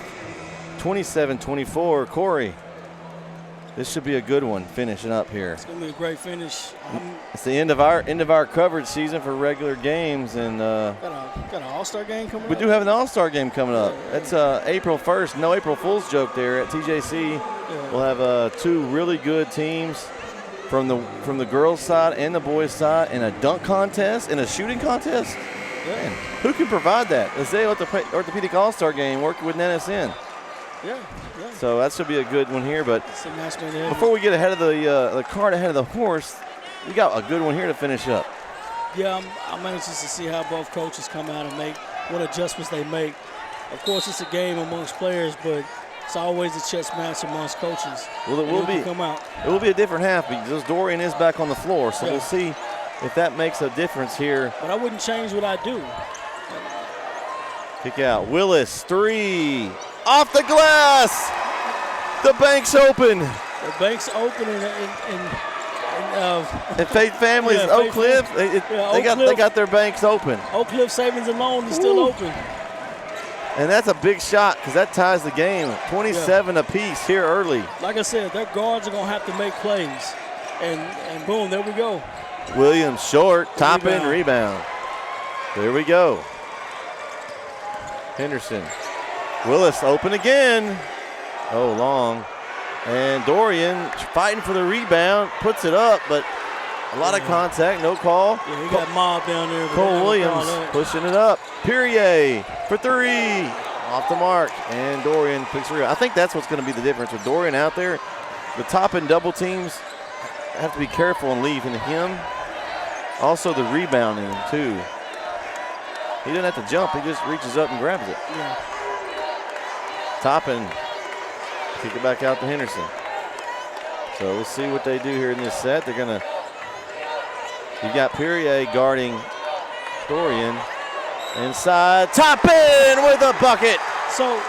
27-24. Corey, this should be a good one finishing up here. It's gonna be a great finish. It's the end of our coverage season for regular games, and Got an All-Star game coming up. we do have an All-Star game coming up. It's April 1st. No April Fool's joke there at TJC. Yeah. We'll have two really good teams from the girls' side and the boys' side in a dunk contest and a shooting contest. Man, who can provide that? The Zay Orthopedic All-Star game working with NETsn. Yeah. So that should be a good one here. But It's a nice one there. before we get ahead of the cart ahead of the horse, we got a good one here to finish up. Yeah, I'm anxious to see how both coaches come out and make what adjustments they make. Of course, it's a game amongst players, but it's always a chess match amongst coaches. Well, it will be a different half because Dorian is back on the floor, so we'll see if that makes a difference here. But I wouldn't change what I do. Kick out. Willis, 3. Off the glass. The bank's open. The bank's open And Faith Families, Oak Cliff, they got their banks open. Oak Cliff Savings and Loan is still open. And that's a big shot because that ties the game. 27 apiece here early. Like I said, their guards are going to have to make plays. And boom, there we go. Williams short, top end rebound. There we go. Henderson. Willis open again. Oh, long. And Dorian fighting for the rebound, puts it up, but a lot of contact, no call. Yeah, he got mobbed down there. Cole Williams pushing it up. Perrier for 3. Off the mark. And Dorian picks the rebound. I think that's what's going to be the difference with Dorian out there. The top and double teams have to be careful and leave into him. Also the rebounding, too. He doesn't have to jump. He just reaches up and grabs it. Yeah. Toppin, kick it back out to Henderson. So we'll see what they do here in this set. They're going to, you got Perrier guarding Dorian. Inside, Toppin with a bucket. So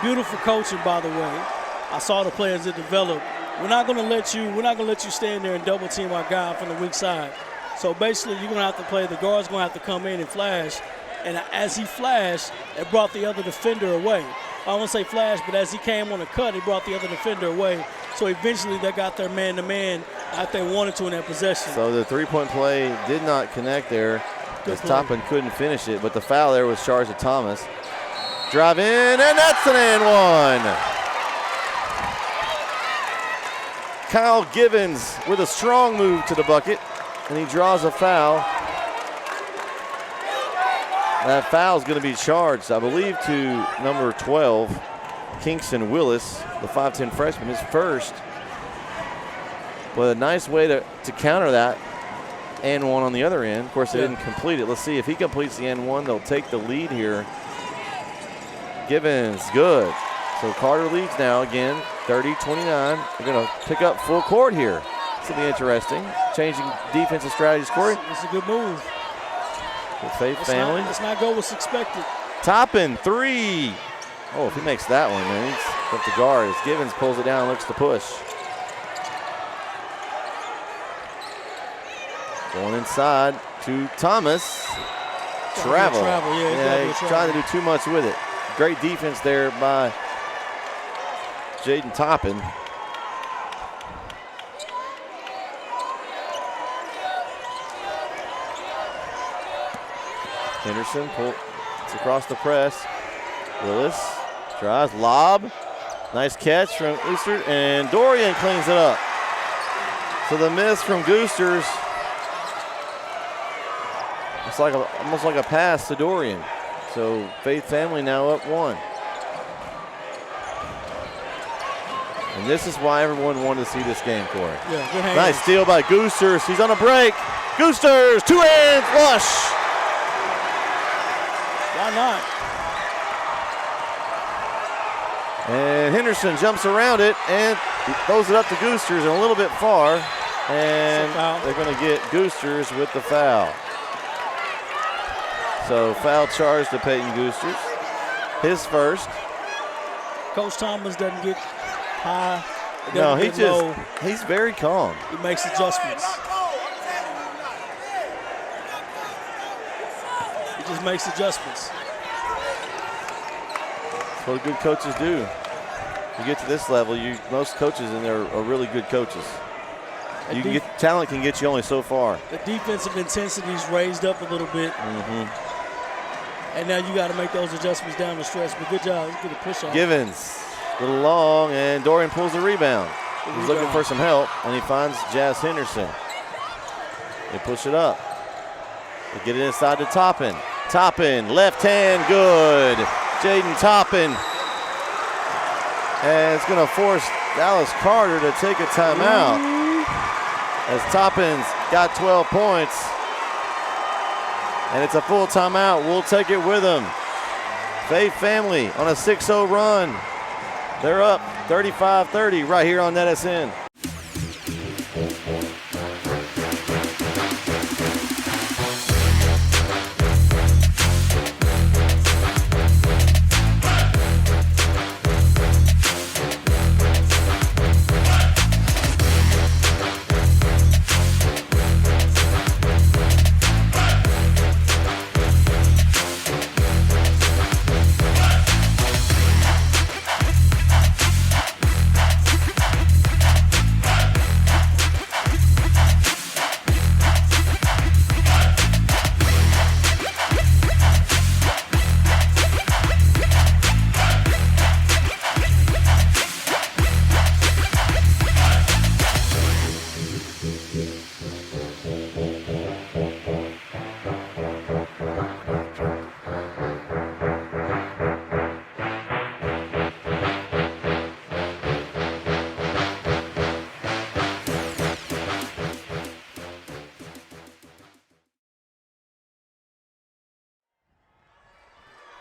beautiful coaching, by the way. I saw the players that developed. We're not going to let you stand there and double team our guy from the weak side. So basically, you're going to have to play. The guard's going to have to come in and flash. And as he flashed, it brought the other defender away. I don't want to say flash, but as he came on a cut, it brought the other defender away. So eventually, they got their man-to-man out they wanted to in that possession. So the three-point play did not connect there as Toppin couldn't finish it. But the foul there was charged to Thomas. Drive in, and that's an and one. Kyle Givens with a strong move to the bucket, and he draws a foul. That foul is going to be charged, I believe, to number 12, Kingston Willis, the 5'10 freshman, his first. But a nice way to counter that and one on the other end. Of course, they didn't complete it. Let's see if he completes the and one. They'll take the lead here. Givens, good. So Carter leads now again, 30-29. They're going to pick up full court here. This will be interesting. Changing defensive strategies, Corey. It's a good move. With Faith Family. Let's not go what's expected. Toppin, 3. Oh, if he makes that one, man, he's up the guard. As Givens pulls it down, looks to push. Going inside to Thomas. Travel. He's trying to do too much with it. Great defense there by Jaden Toppin. Henderson pulls across the press. Willis tries, lob. Nice catch from Ooster, and Dorian cleans it up. So the miss from Goosters. It's like almost like a pass to Dorian. So Faith Family now up 1. And this is why everyone wanted to see this game, Corey. Yeah, good hands. Nice steal by Goosters. He's on a break. Goosters, 2-hand flush. Why not? And Henderson jumps around it and throws it up to Goosters and a little bit far. And they're going to get Goosters with the foul. So foul charge to Peyton Goosters. His first. Coach Thomas doesn't get high No, he's very calm. He makes adjustments. He just makes adjustments. That's what good coaches do. You get to this level, most coaches in there are really good coaches. Talent can get you only so far. The defensive intensity's raised up a little bit. And now you got to make those adjustments down the stretch. But good job. Let's get a push off. Givens, a little long, and Dorian pulls the rebound. He's looking for some help, and he finds Jazz Henderson. They push it up. They get it inside to Toppin. Toppin, left hand, good. Jaden Toppin. And it's going to force Dallas Carter to take a timeout. As Toppin's got 12 points. And it's a full timeout. We'll take it with them. Faith family on a 6-0 run. They're up 35-30 right here on NETsn.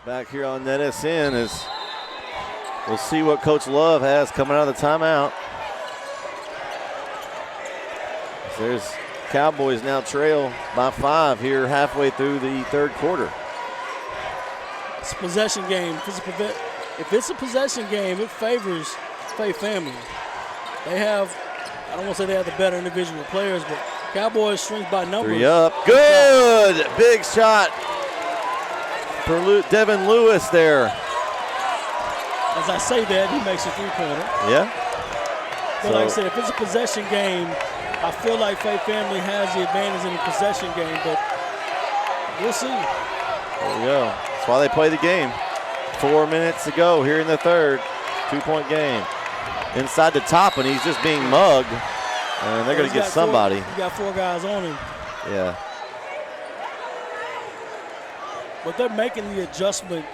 Back here on NETsn as we'll see what Coach Love has coming out of the timeout. There's Cowboys now trail by 5 here halfway through the third quarter. It's a possession game. If it's a possession game, it favors Faith family. They have, I don't want to say they have the better individual players, but Cowboys shrink by numbers. 3 up. Good. Big shot for Devin Lewis there. As I say that, he makes a three-pointer. Yeah. But like I said, if it's a possession game, I feel like Faith family has the advantage in the possession game, but we'll see. There we go. That's why they play the game. 4 minutes to go here in the third. 2-point game. Inside the top, and he's just being mugged. And they're going to get somebody. He got 4 guys on him. Yeah. But they're making the adjustment.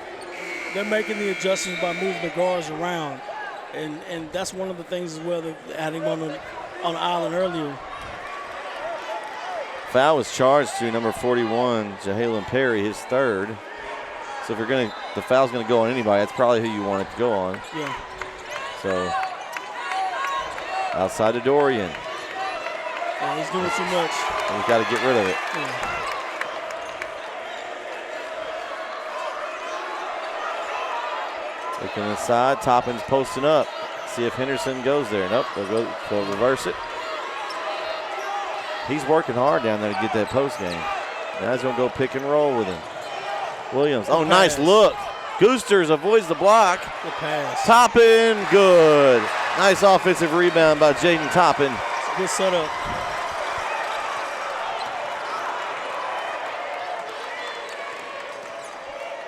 They're making the adjustments by moving the guards around. And that's one of the things as well that adding on the island earlier. Foul was charged to number 41, Jahalen Perry, his third. So if the foul's going to go on anybody, that's probably who you want it to go on. Yeah. So outside to Dorian. Yeah, he's doing too much. And we've got to get rid of it. Yeah. Looking inside, Toppin's posting up. See if Henderson goes there. Nope, they'll reverse it. He's working hard down there to get that post game. Now he's going to go pick and roll with him. Williams, nice look. Goosters avoids the block. Good pass. Toppin, good. Nice offensive rebound by Jaden Toppin. It's a good setup.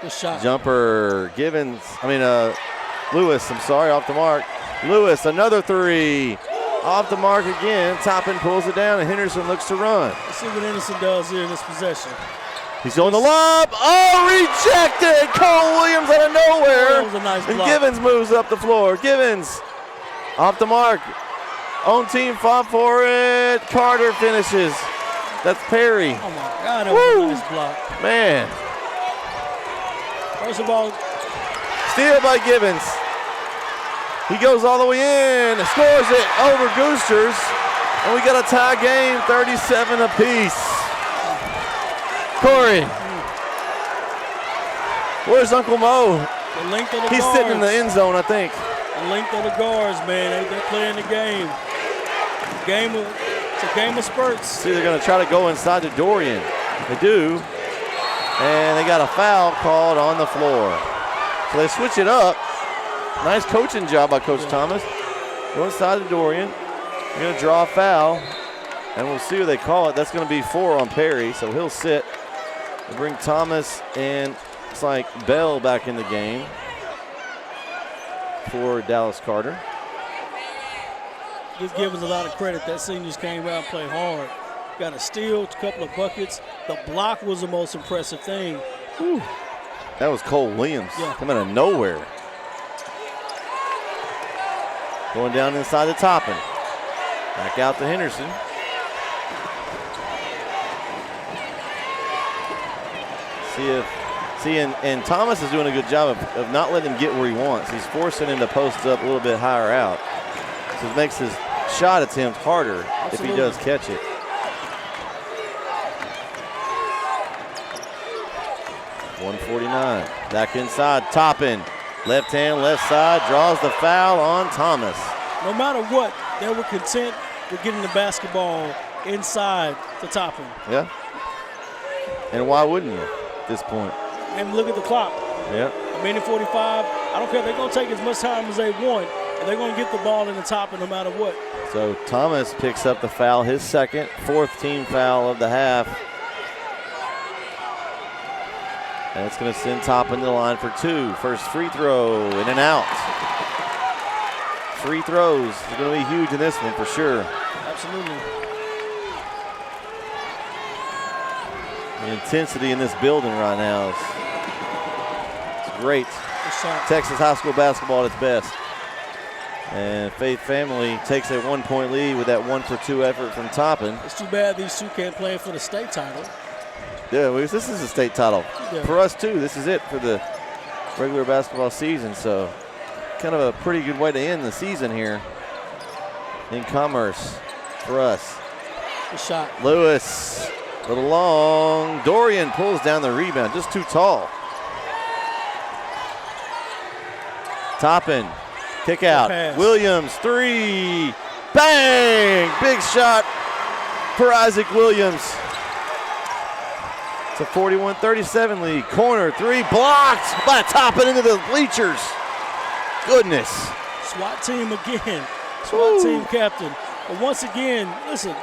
Good shot. Jumper, Lewis, off the mark. Lewis, another 3. Off the mark again. Toppin pulls it down, and Henderson looks to run. Let's see what Henderson does here in this possession. He's on the lob. Oh, rejected. Cole Williams out of nowhere. That was a nice block. And Givens moves up the floor. Givens off the mark. Own team fought for it. Carter finishes. That's Perry. Oh, my God, that was a nice block. Man. First of all, steal by Givens. He goes all the way in, scores it over Goosters, and we got a tie game, 37 apiece. Corey, where's Uncle Mo? the length of the He's guards. sitting in the end zone, I think. The length of the guards, man. They're playing the game. It's a game of spurts. See, they're going to try to go inside to Dorian. They do. And they got a foul called on the floor. So they switch it up. Nice coaching job by Coach Thomas. Go inside to Dorian. They're going to draw a foul. And we'll see what they call it. That's going to be 4 on Perry, so he'll sit. They bring Thomas and it's like Bell back in the game for Dallas Carter. Give Gibbons a lot of credit. That seniors came out and played hard. Got a steal, a couple of buckets. The block was the most impressive thing. Whew. That was Cole Williams coming out of nowhere. Going down inside the Toppin. Back out to Henderson. And Thomas is doing a good job of not letting him get where he wants. He's forcing him to post up a little bit higher out. So it makes his shot attempt harder if he does catch it. .149. Back inside, Toppin. Left hand, left side, draws the foul on Thomas. No matter what, they were content with getting the basketball inside the Toppin. Yeah. And why wouldn't you at this point? And look at the clock. Yeah. A minute 45. I don't care. They're going to take as much time as they want, and they're going to get the ball in the Toppin no matter what. So Thomas picks up the foul, his second, 4th team foul of the half. And it's going to send Toppin to the line for 2. First free throw, in and out. Free throws are going to be huge in this one for sure. Absolutely. The intensity in this building right now is great. Texas high school basketball at its best. And Faith Family takes a 1-point lead with that 1-for-2 effort from Toppin. It's too bad these two can't play for the state title. Yeah, this is a state title. Yeah. For us too, this is it for the regular basketball season. So kind of a pretty good way to end the season here in Commerce for us. Good shot. Lewis, a little long. Dorian pulls down the rebound, just too tall. Toppin, kick out. Williams, 3. Bang! Big shot for Isaac Williams. It's a 41-37 lead. Corner 3 blocked by Toppin into the bleachers. Goodness. SWAT team again. SWAT team captain. But once again, listen,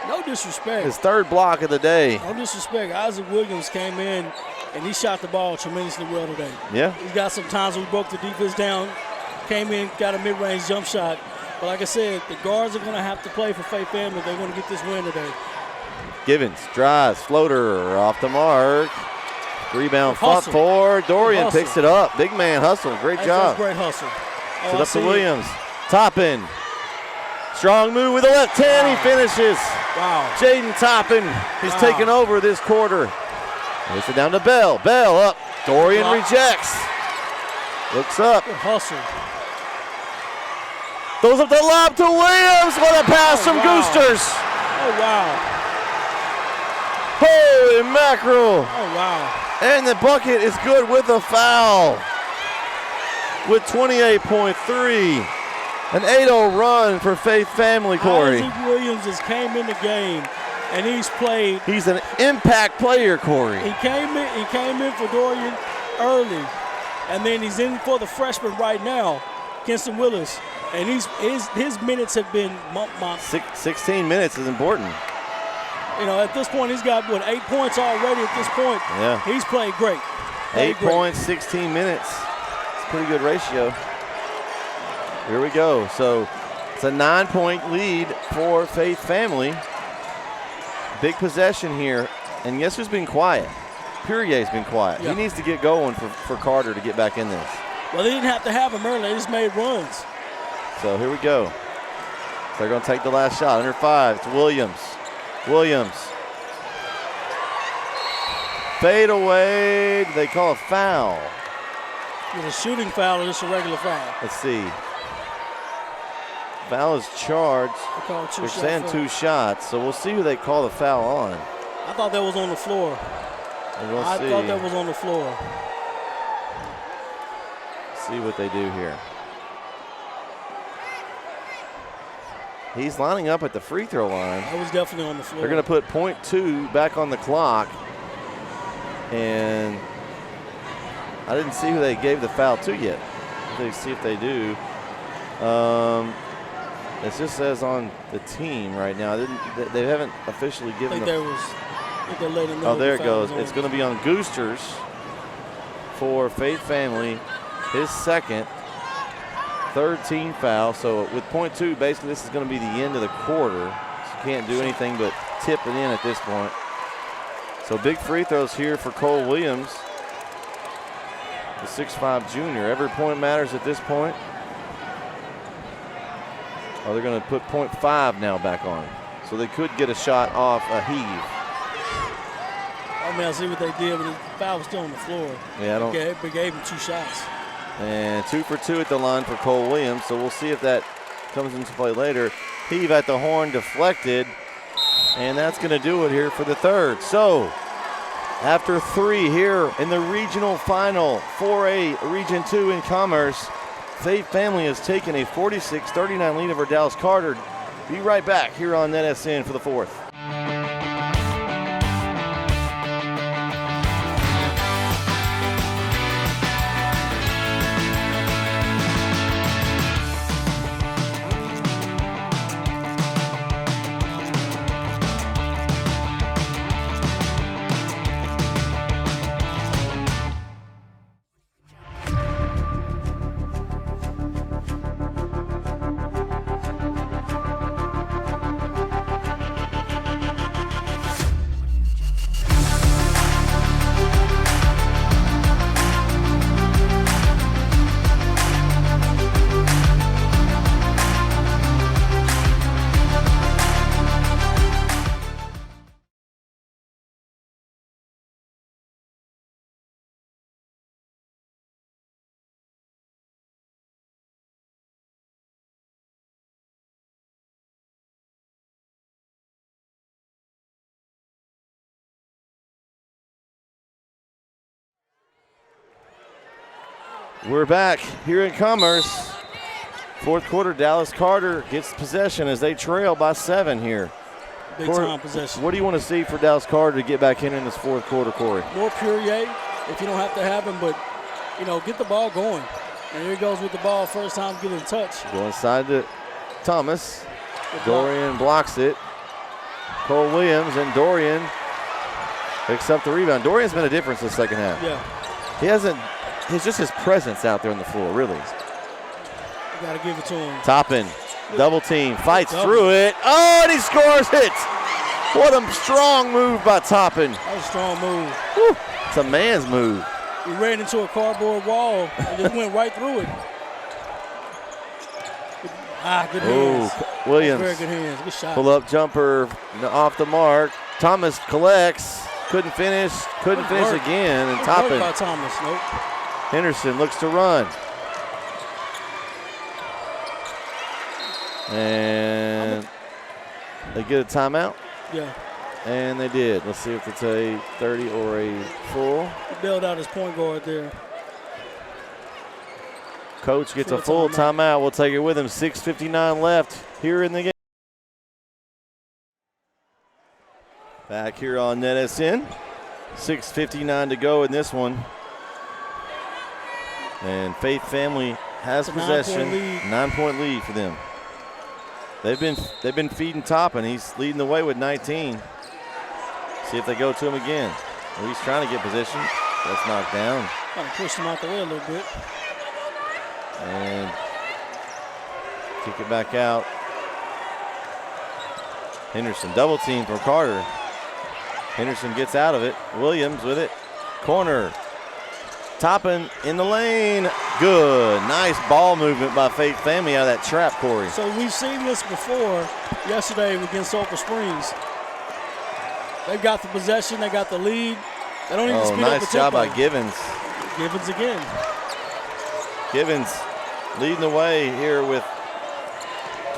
no disrespect. His 3rd block of the day. No disrespect. Isaac Williams came in and he shot the ball tremendously well today. Yeah. He's got some times we broke the defense down, came in, got a mid-range jump shot. But like I said, the guards are going to have to play for Faith Family if they want to get this win today. Gibbons drives, floater off the mark. Rebound front for Dorian, picks it up. Big man hustle, great job. Great hustle. Set up to Williams. Toppin. Strong move with the left hand, he finishes. Wow. Jaden Toppin is taking over this quarter. Puts it down to Bell. Bell up. Dorian rejects. Looks up. Good hustle. Throws up the lob to Williams. What a pass from Goosters. Oh, wow. Holy mackerel. Oh, wow. And the bucket is good with a foul. With 28.3. An 8-0 run for Faith Family, Corey. Isaac Williams just came in the game, and he's played. He's an impact player, Corey. He came in for Dorian early, and then he's in for the freshman right now, Kinston Willis. And his minutes have been 16 minutes is important. You know, at this point, he's got, 8 points already at this point. Yeah. He's played great. 8 points, 16 minutes. It's a pretty good ratio. Here we go. So it's a 9-point lead for Faith Family. Big possession here. And guess who's been quiet? Puryear's been quiet. Yeah. He needs to get going for Carter to get back in this. Well, they didn't have to have him early. They just made runs. So here we go. So they're going to take the last shot. Under 5, it's Williams. Williams. Fade away. Do they call a foul? Is it a shooting foul or just a regular foul? Let's see. Foul is charged. They're saying 2 shots, so we'll see who they call the foul on. I thought that was on the floor. I thought that was on the floor. See what they do here. He's lining up at the free throw line. That was definitely on the floor. They're going to put .2 back on the clock. And I didn't see who they gave the foul to yet. Let's see if they do. It just says on the team right now. They haven't officially given I think they're letting know. Oh, there it goes. It's going to be on Goosters for Faith Family. His second, third team foul. So with .2, basically this is going to be the end of the quarter. So you can't do anything but tip it in at this point. So big free throws here for Cole Williams, the 6'5" junior. Every point matters at this point. Oh, they're going to put .5 now back on. So they could get a shot off a heave. I mean, I see what they did, but the foul was still on the floor. Yeah, They gave him 2 shots. And 2 for 2 at the line for Cole Williams. So we'll see if that comes into play later. Heave at the horn, deflected. And that's going to do it here for the third. So after 3 here in the regional final, 4A Region 2 in Commerce, Faith Family has taken a 46-39 lead over Dallas Carter. Be right back here on NETsn for the fourth. We're back here in Commerce. Fourth quarter, Dallas Carter gets possession as they trail by 7 here. Big time possession. What do you want to see for Dallas Carter to get back in this fourth quarter, Corey? More Purier, if you don't have to have him, but, get the ball going. And here he goes with the ball, first time getting a touch. Go inside to Thomas. Dorian blocks it. Cole Williams and Dorian picks up the rebound. Dorian's been a difference in the second half. Yeah. It's just his presence out there on the floor, really. You got to give it to him. Toppin, double team, fights through it. Oh, and he scores it. What a strong move by Toppin. That was a strong move. Whew. It's a man's move. He ran into a cardboard wall and just went right through it. Good hands. Williams. Very good hands. Good shot. Pull-up jumper off the mark. Thomas collects. Couldn't finish again. And Toppin. By Thomas. Nope. Henderson looks to run. And they get a timeout. Yeah. And they did. Let's see if it's a 30 or a full. He bailed out his point guard there. Coach gets a full timeout. We'll take it with him. 6:59 left here in the game. Back here on NETsn. 6:59 to go in this one. And Faith Family has possession. 9-point lead for them. They've been feeding Toppin. He's leading the way with 19. See if they go to him again. Well, he's trying to get position. That's knocked down. Kind of pushed him out the way a little bit. And kick it back out. Henderson double team for Carter. Henderson gets out of it. Williams with it. Corner. Toppin in the lane. Good. Nice ball movement by Faith Family out of that trap, Corey. So we've seen this before yesterday against Sulphur Springs. They've got the possession. They got the lead. They don't even speed up the tempo. Nice job by Givens. Givens again. Givens leading the way here with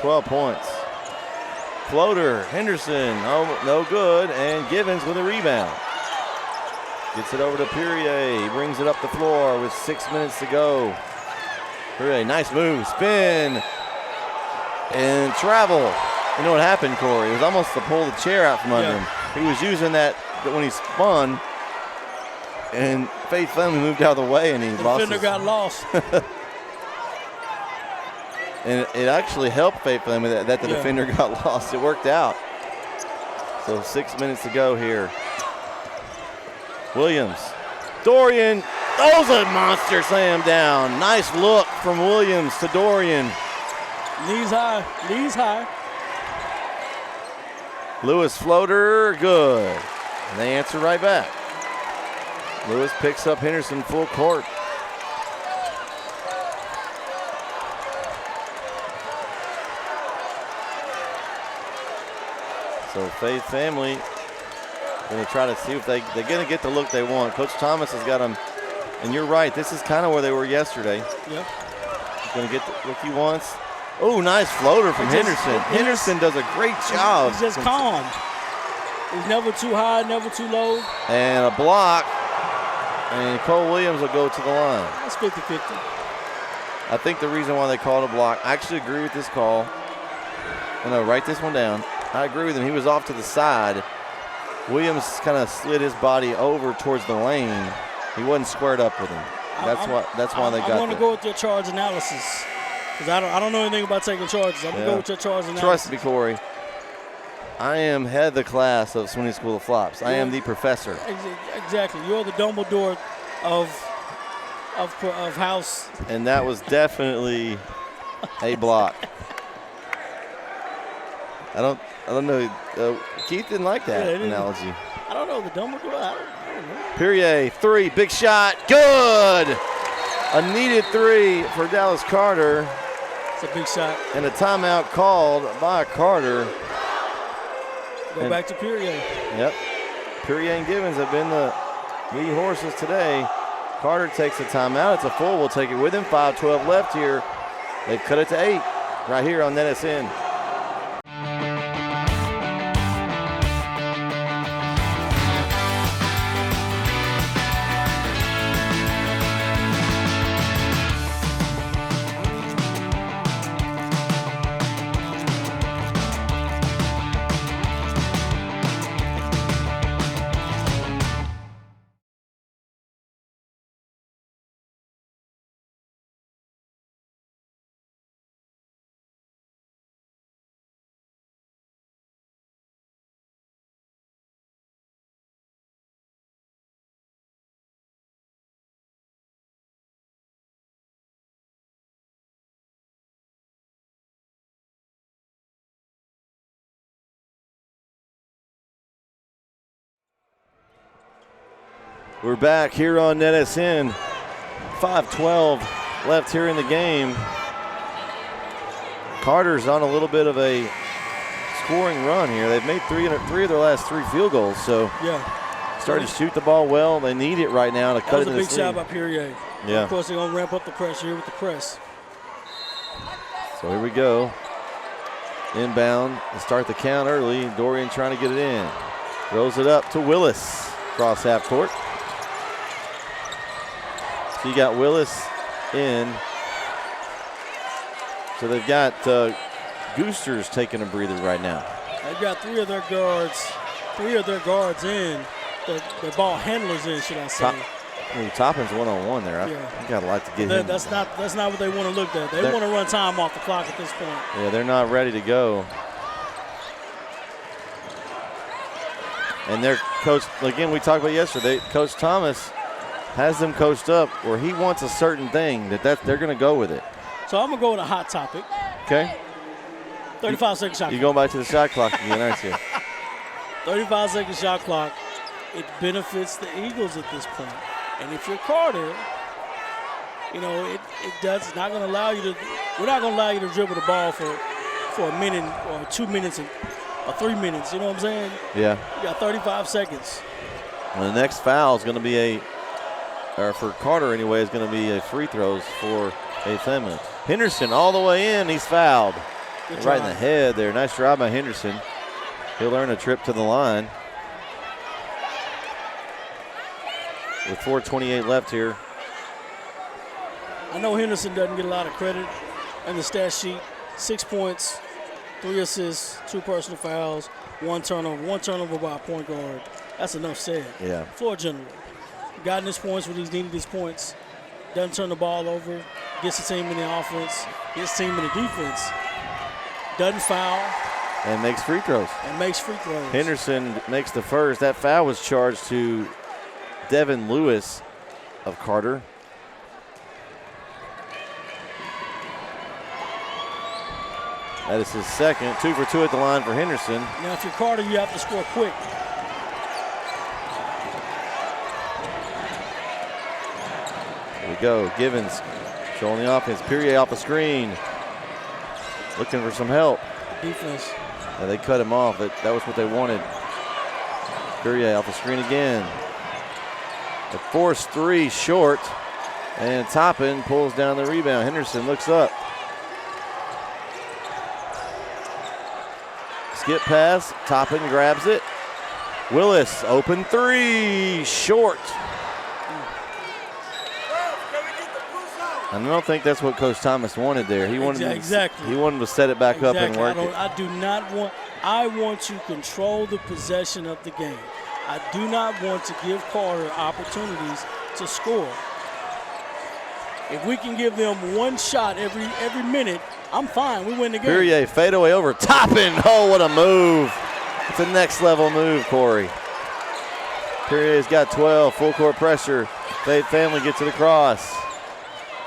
12 points. Floater, Henderson, oh, no good, and Givens with a rebound. Gets it over to Purier. He brings it up the floor with 6 minutes to go. Purier, nice move, spin. and travel. You know what happened, Corey? It was almost to pull the chair out from under him. He was using that when he spun, and Faith Family moved out of the way, and he lost. The defender got lost. And it actually helped Faith Family that the defender got lost. It worked out. So 6 minutes to go here. Williams. Dorian. Throws a monster slam down. Nice look from Williams to Dorian. Knees high. Knees high. Lewis floater. Good. And they answer right back. Lewis picks up Henderson full court. So Faith Family going to try to see if they're going to get the look they want. Coach Thomas has got them, and you're right, this is kind of where they were yesterday. Yep. He's going to get the look he wants. Oh, nice floater from Henderson. Henderson does a great job. He's just calm. He's never too high, never too low. And a block, and Cole Williams will go to the line. That's 50-50. I think the reason why they called a block, I actually agree with this call. I'm going to write this one down. I agree with him. He was off to the side. Williams kind of slid his body over towards the lane. He wasn't squared up with him. That's why they got I want to go with your charge analysis because I don't know anything about taking charges. I'm going to go with your charge analysis. Trust me, Corey. I am head of the class of Swinney School of Flops. I am the professor. Exactly. You're the Dumbledore of house. And that was definitely a block. I don't know. Keith didn't like that analogy. I don't know. The Dumbledore, I don't know. Perrier, three, big shot, good! A needed three for Dallas Carter. It's a big shot. And a timeout called by Carter. Go back to Perrier. Yep. Perrier and Givens have been the lead horses today. Carter takes a timeout. It's a full. We'll take it with him. 5:12 left here. They've cut it to 8 right here on NETsn. We're back here on NETsn. 5:12 left here in the game. Carter's on a little bit of a scoring run here. They've made three of their last 3 field goals, so started to shoot the ball well. They need it right now to cut it in this lead. That was a big shot by Perrier. Yeah. Of course, they're going to ramp up the pressure here with the press. So here we go. Inbound to start the count early. Dorian trying to get it in. Throws it up to Willis. Cross half court. So you got Willis in. So they've got Goosters taking a breather right now. They've got 3 of their guards in. The ball handlers in, should I say. Toppin's one-on-one there. You got a lot to get him. That's not what they want to look at. They want to run time off the clock at this point. Yeah, they're not ready to go. And their coach, again, we talked about yesterday, Coach Thomas has them coached up where he wants a certain thing that they're going to go with it. So I'm going to go with a hot topic. Okay. 35-second shot clock. You're going back to the shot clock again, aren't you? 35-second shot clock. It benefits the Eagles at this point. And if you're Carter, it's not going to allow you to. We're not going to allow you to dribble the ball for a minute or 2 minutes or 3 minutes. You know what I'm saying? Yeah. You got 35 seconds. And the next foul is going to be for Carter anyway, is going to be a free throws for Faith Family. Henderson all the way in. He's fouled. Right in the head there. Nice job by Henderson. He'll earn a trip to the line. With 4:28 left here. I know Henderson doesn't get a lot of credit in the stat sheet. 6 points, 3 assists, 2 personal fouls, 1 turnover. 1 turnover by a point guard. That's enough said. Yeah. Floor general. Gotten his points when he's needed his points. Doesn't turn the ball over. Gets the team in the offense. Gets the team in the defense. Doesn't foul. And makes free throws. Henderson makes the first. That foul was charged to Devin Lewis of Carter. That is his second. 2 for 2 at the line for Henderson. Now, if you're Carter, you have to score quick. Here we go. Givens showing the offense. Perrier off the screen. Looking for some help. Defense. And they cut him off. That was what they wanted. Perrier off the screen again. The forced 3 short. And Toppin pulls down the rebound. Henderson looks up. Skip pass. Toppin grabs it. Willis, open 3. Short. And I don't think that's what Coach Thomas wanted there. He wanted he wanted to set it back up and work it. I want to control the possession of the game. I do not want to give Carter opportunities to score. If we can give them 1 shot every minute, I'm fine. We win the game. Perrier fadeaway over Toppin. Oh, what a move. It's a next level move, Corey. Perrier's got 12, full court pressure. Fade family gets it across.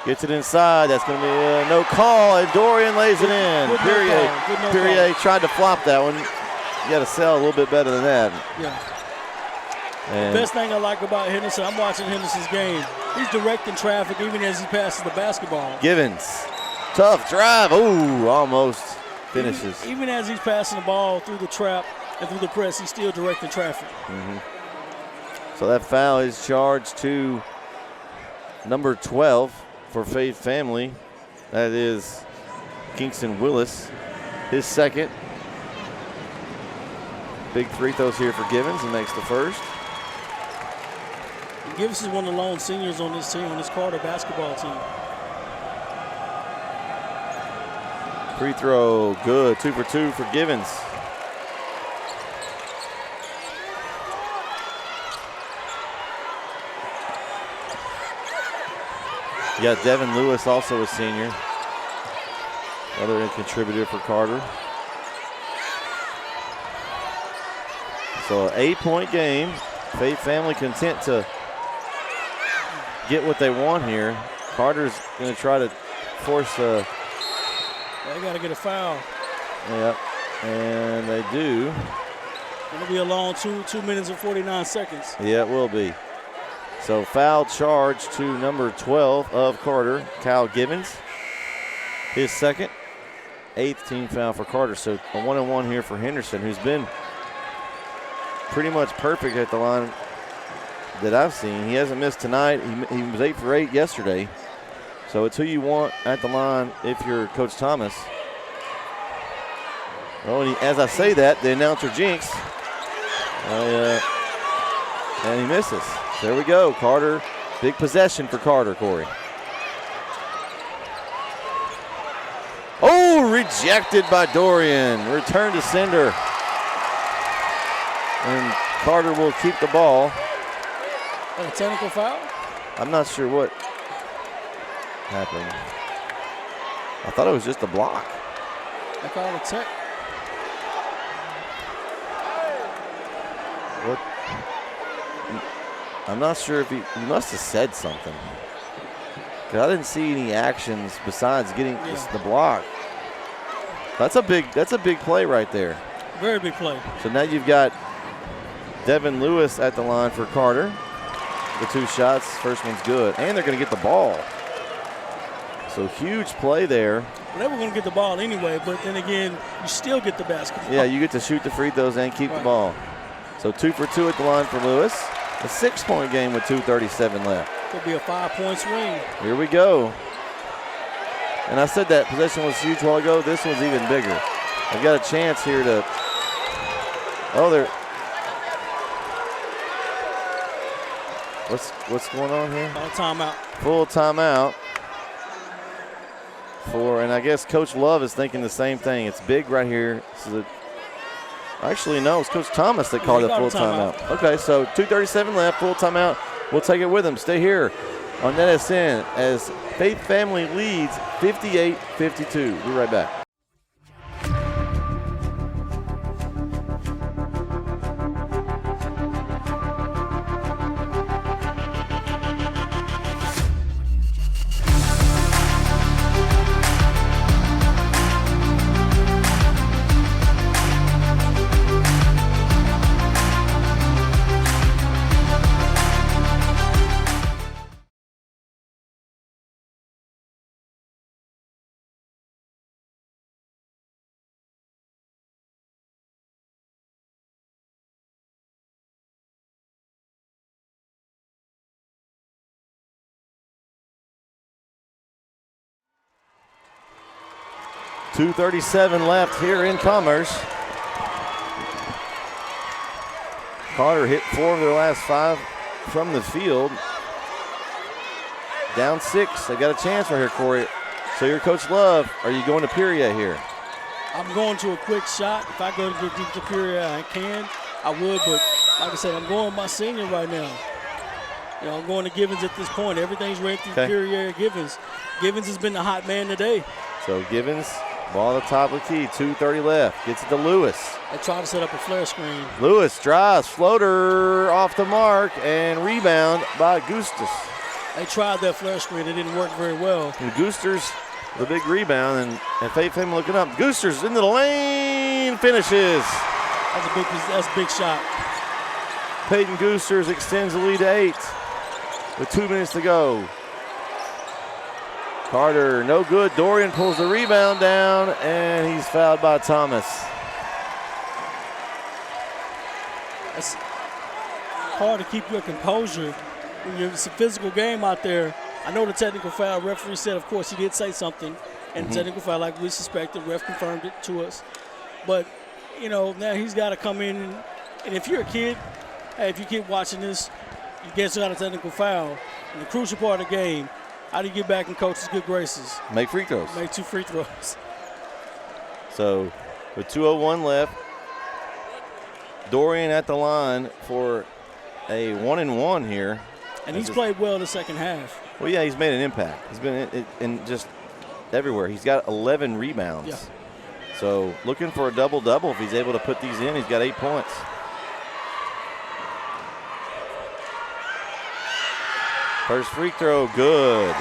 Gets it inside. That's going to be no call, and Dorian lays it in. Perrier tried to flop that one. You got to sell a little bit better than that. Yeah. And the best thing I like about Henderson, I'm watching Henderson's game. He's directing traffic even as he passes the basketball. Givens, tough drive. Ooh, almost finishes. Even as he's passing the ball through the trap and through the press, he's still directing traffic. So that foul is charged to number 12 for Fade Family. That is Kingston Willis, his second. Big free throws here for Givens. He makes the first. Givens is one of the lone seniors on this team, on this Carter basketball team. Free throw, good. 2 for 2 for Givens. You got Devin Lewis, also a senior. Another contributor for Carter. So an 8-point game. Fade Family content to get what they want here. Carter's going to try to force a... They got to get a foul. Yep, and they do. It'll be a long 2 minutes and 49 seconds. Yeah, it will be. So foul charge to number 12 of Carter, Kyle Givens. His second, 8th team foul for Carter. So a 1-on-1 here for Henderson, who's been pretty much perfect at the line that I've seen. He hasn't missed tonight. He was 8 for 8 yesterday. So it's who you want at the line if you're Coach Thomas. Well, as I say that, the announcer jinx. And he misses. There we go. Carter, big possession for Carter, Corey. Oh, rejected by Dorian. Return to sender. And Carter will keep the ball. A technical foul? I'm not sure what happened. I thought it was just a block. I call it a tech. What? I'm not sure if he must have said something. Because I didn't see any actions besides getting the block. That's a big play right there. Very big play. So now you've got Devin Lewis at the line for Carter. The 2 shots, first one's good. And they're going to get the ball. So huge play there. Well, they were going to get the ball anyway, but then again, you still get the basketball. Yeah, you get to shoot the free throws and keep the ball. So 2 for 2 at the line for Lewis. A 6-point game with 2:37 left. Could be a 5-point swing. Here we go. And I said that possession was huge a while ago. This one's even bigger. I've got a chance here to. Oh, they're. What's going on here? Timeout. Full timeout. and I guess Coach Love is thinking the same thing. It's big right here. Actually, no, it's Coach Thomas that called a full timeout. Okay, so 2:37 left, full timeout. We'll take it with him. Stay here on NETsn as Faith Family leads 58-52. We'll be right back. .237 left here in Commerce. Carter hit 4 of their last 5 from the field. Down 6. They got a chance right here, Corey. So your Coach Love, are you going to Peria here? I'm going to a quick shot. If I go to get deep to Peria, I can. I would, but like I said, I'm going with my senior right now. You know, I'm going to Givens at this point. Everything's ready through Peria Givens. Givens has been the hot man today. So Givens, ball at the top of the key, 2:30 left. Gets it to Lewis. They try to set up a flare screen. Lewis drives, floater off the mark, and rebound by Gustus. They tried that flare screen. It didn't work very well. And Gusters, the big rebound, and Faith Family looking up. Gusters into the lane, finishes. That's a big shot. Peyton Gusters extends the lead to 8 with 2 minutes to go. Carter, no good. Dorian pulls the rebound down, and he's fouled by Thomas. It's hard to keep your composure when it's a physical game out there. I know the technical foul. Referee said, of course, he did say something, and the technical foul, like we suspected, ref confirmed it to us. But, you know, now he's got to come in, and if you're a kid, hey, if you keep watching this, you get out a technical foul. And the crucial part of the game, how do you get back in coach's good graces? Make free throws. Make 2 free throws. So with 2:01 left, Dorian at the line for a 1-and-1 here. And he's played well the second half. Well, yeah, he's made an impact. He's been in just everywhere. He's got 11 rebounds. Yeah. So looking for a double-double. If he's able to put these in, he's got 8 points. First free throw, good.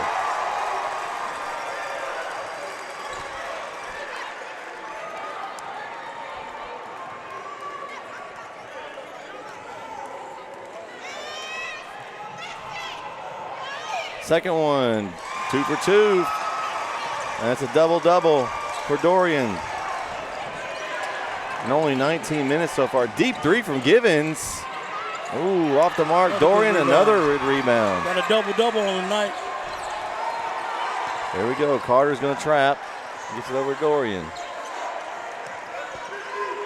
Second one, 2 for 2. That's a double-double for Dorian. And only 19 minutes so far. Deep 3 from Givens. Ooh, off the mark. Dorian, another rebound. Got a double-double on the night. There we go. Carter's going to trap. Gets it over to Dorian.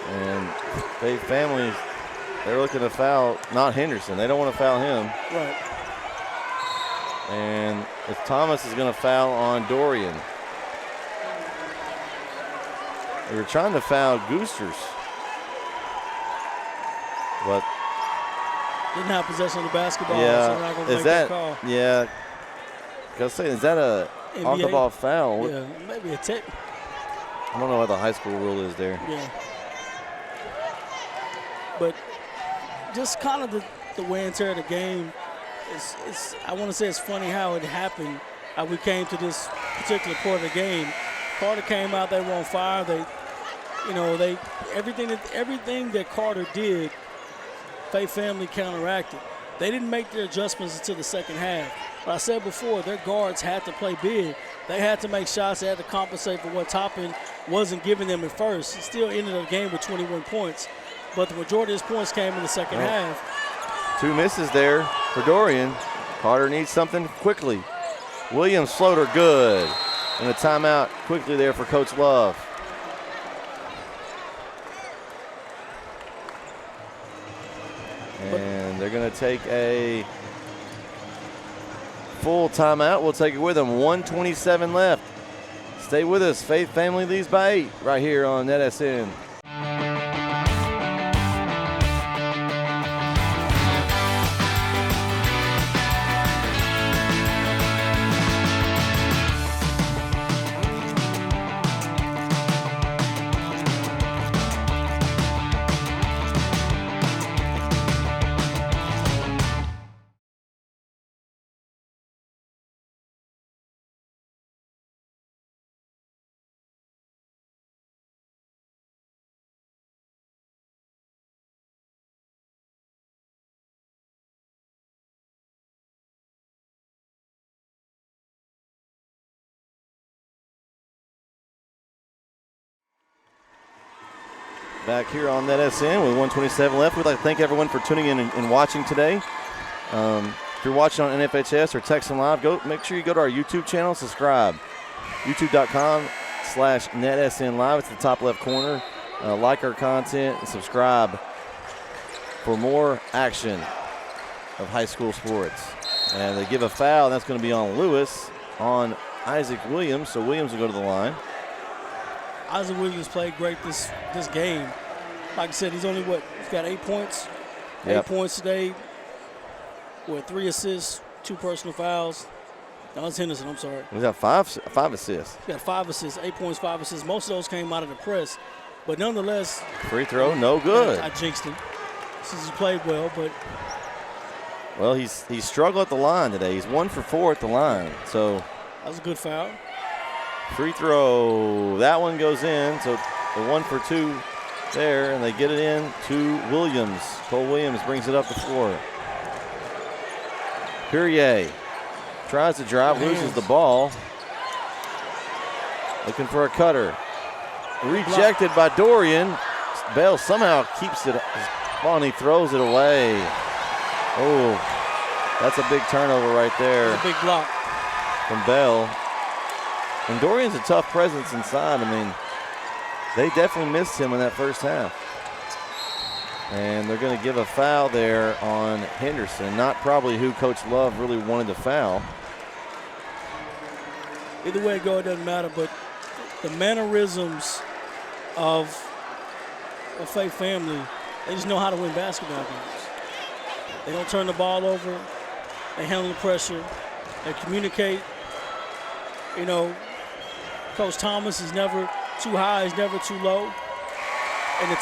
And Faith Family, they're looking to foul, not Henderson. They don't want to foul him. Right. And if Thomas is going to foul on Dorian. They were trying to foul Gusters. But didn't have possession of the basketball, yeah, so they're not going to make that call. Yeah. I was saying, is that a off-the-ball foul? Yeah, maybe a tip. I don't know what the high school rule is there. Yeah. But just kind of the wear and tear of the game, it's I want to say it's funny how it happened, how we came to this particular part of the game. Carter came out, they were on fire. Everything that Carter did, Faith Family counteracted. They didn't make their adjustments until the second half. But I said before, their guards had to play big. They had to make shots. They had to compensate for what Toppin wasn't giving them at first. He still ended the game with 21 points. But the majority of his points came in the second half. 2 misses there for Dorian. Carter needs something quickly. Williams floater good. And a timeout quickly there for Coach Love. And they're going to take a full timeout. We'll take it with them. 1:27 left. Stay with us. Faith Family leads by 8 right here on NETsn. Back here on NETsn with 1:27 left. We'd like to thank everyone for tuning in and watching today. If you're watching on NFHS or TextN Live, make sure you go to our YouTube channel, subscribe. YouTube.com/NETsn Live. It's the top left corner. Like our content and subscribe for more action of high school sports. And they give a foul, and that's going to be on Lewis on Isaac Williams. So Williams will go to the line. Isaac Williams played great this game. Like I said, he's only he's got 8 points. Yep. 8 points today with 3 assists, 2 personal fouls. No, it's Henderson, I'm sorry. He's got five assists. He's got 5 assists, 8 points, 5 assists. Most of those came out of the press. But nonetheless. Free throw, no good. I jinxed him since he played well, but. Well, he's struggled at the line today. He's 1 for 4 at the line. So that was a good foul. Free throw, that one goes in. So the 1 for 2 there, and they get it in to Williams. Cole Williams brings it up the floor. Perrier tries to drive, loses the ball. Looking for a cutter. Rejected by Dorian. Bell somehow keeps it on, and he throws it away. Oh, that's a big turnover right there. That's a big block from Bell. And Dorian's a tough presence inside. I mean, they definitely missed him in that first half. And they're going to give a foul there on Henderson. Not probably who Coach Love really wanted to foul. Either way it goes, it doesn't matter. But the mannerisms of a Faith family, they just know how to win basketball games. They don't turn the ball over. They handle the pressure. They communicate. You know, Coach Thomas is never too high, he's never too low. And the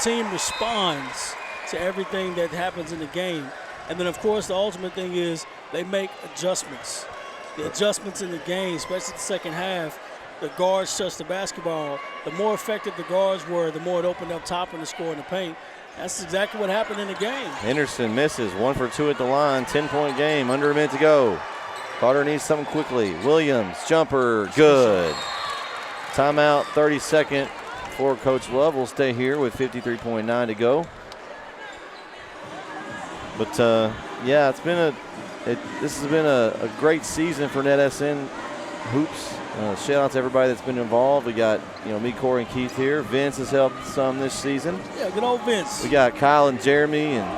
team responds to everything that happens in the game. And then, of course, the ultimate thing is they make adjustments. The adjustments in the game, especially the second half, the guards touch the basketball. The more effective the guards were, the more it opened up top and the score in the paint. That's exactly what happened in the game. Henderson misses, 1 for 2 at the line, 10-point game, under a minute to go. Carter needs something quickly. Williams, jumper, good. Timeout, 30-second for Coach Love. We'll stay here with 53.9 to go. But, yeah, this has been a great season for NETsn hoops. Shout out to everybody that's been involved. We got, me, Corey, and Keith here. Vince has helped some this season. Yeah, good old Vince. We got Kyle and Jeremy and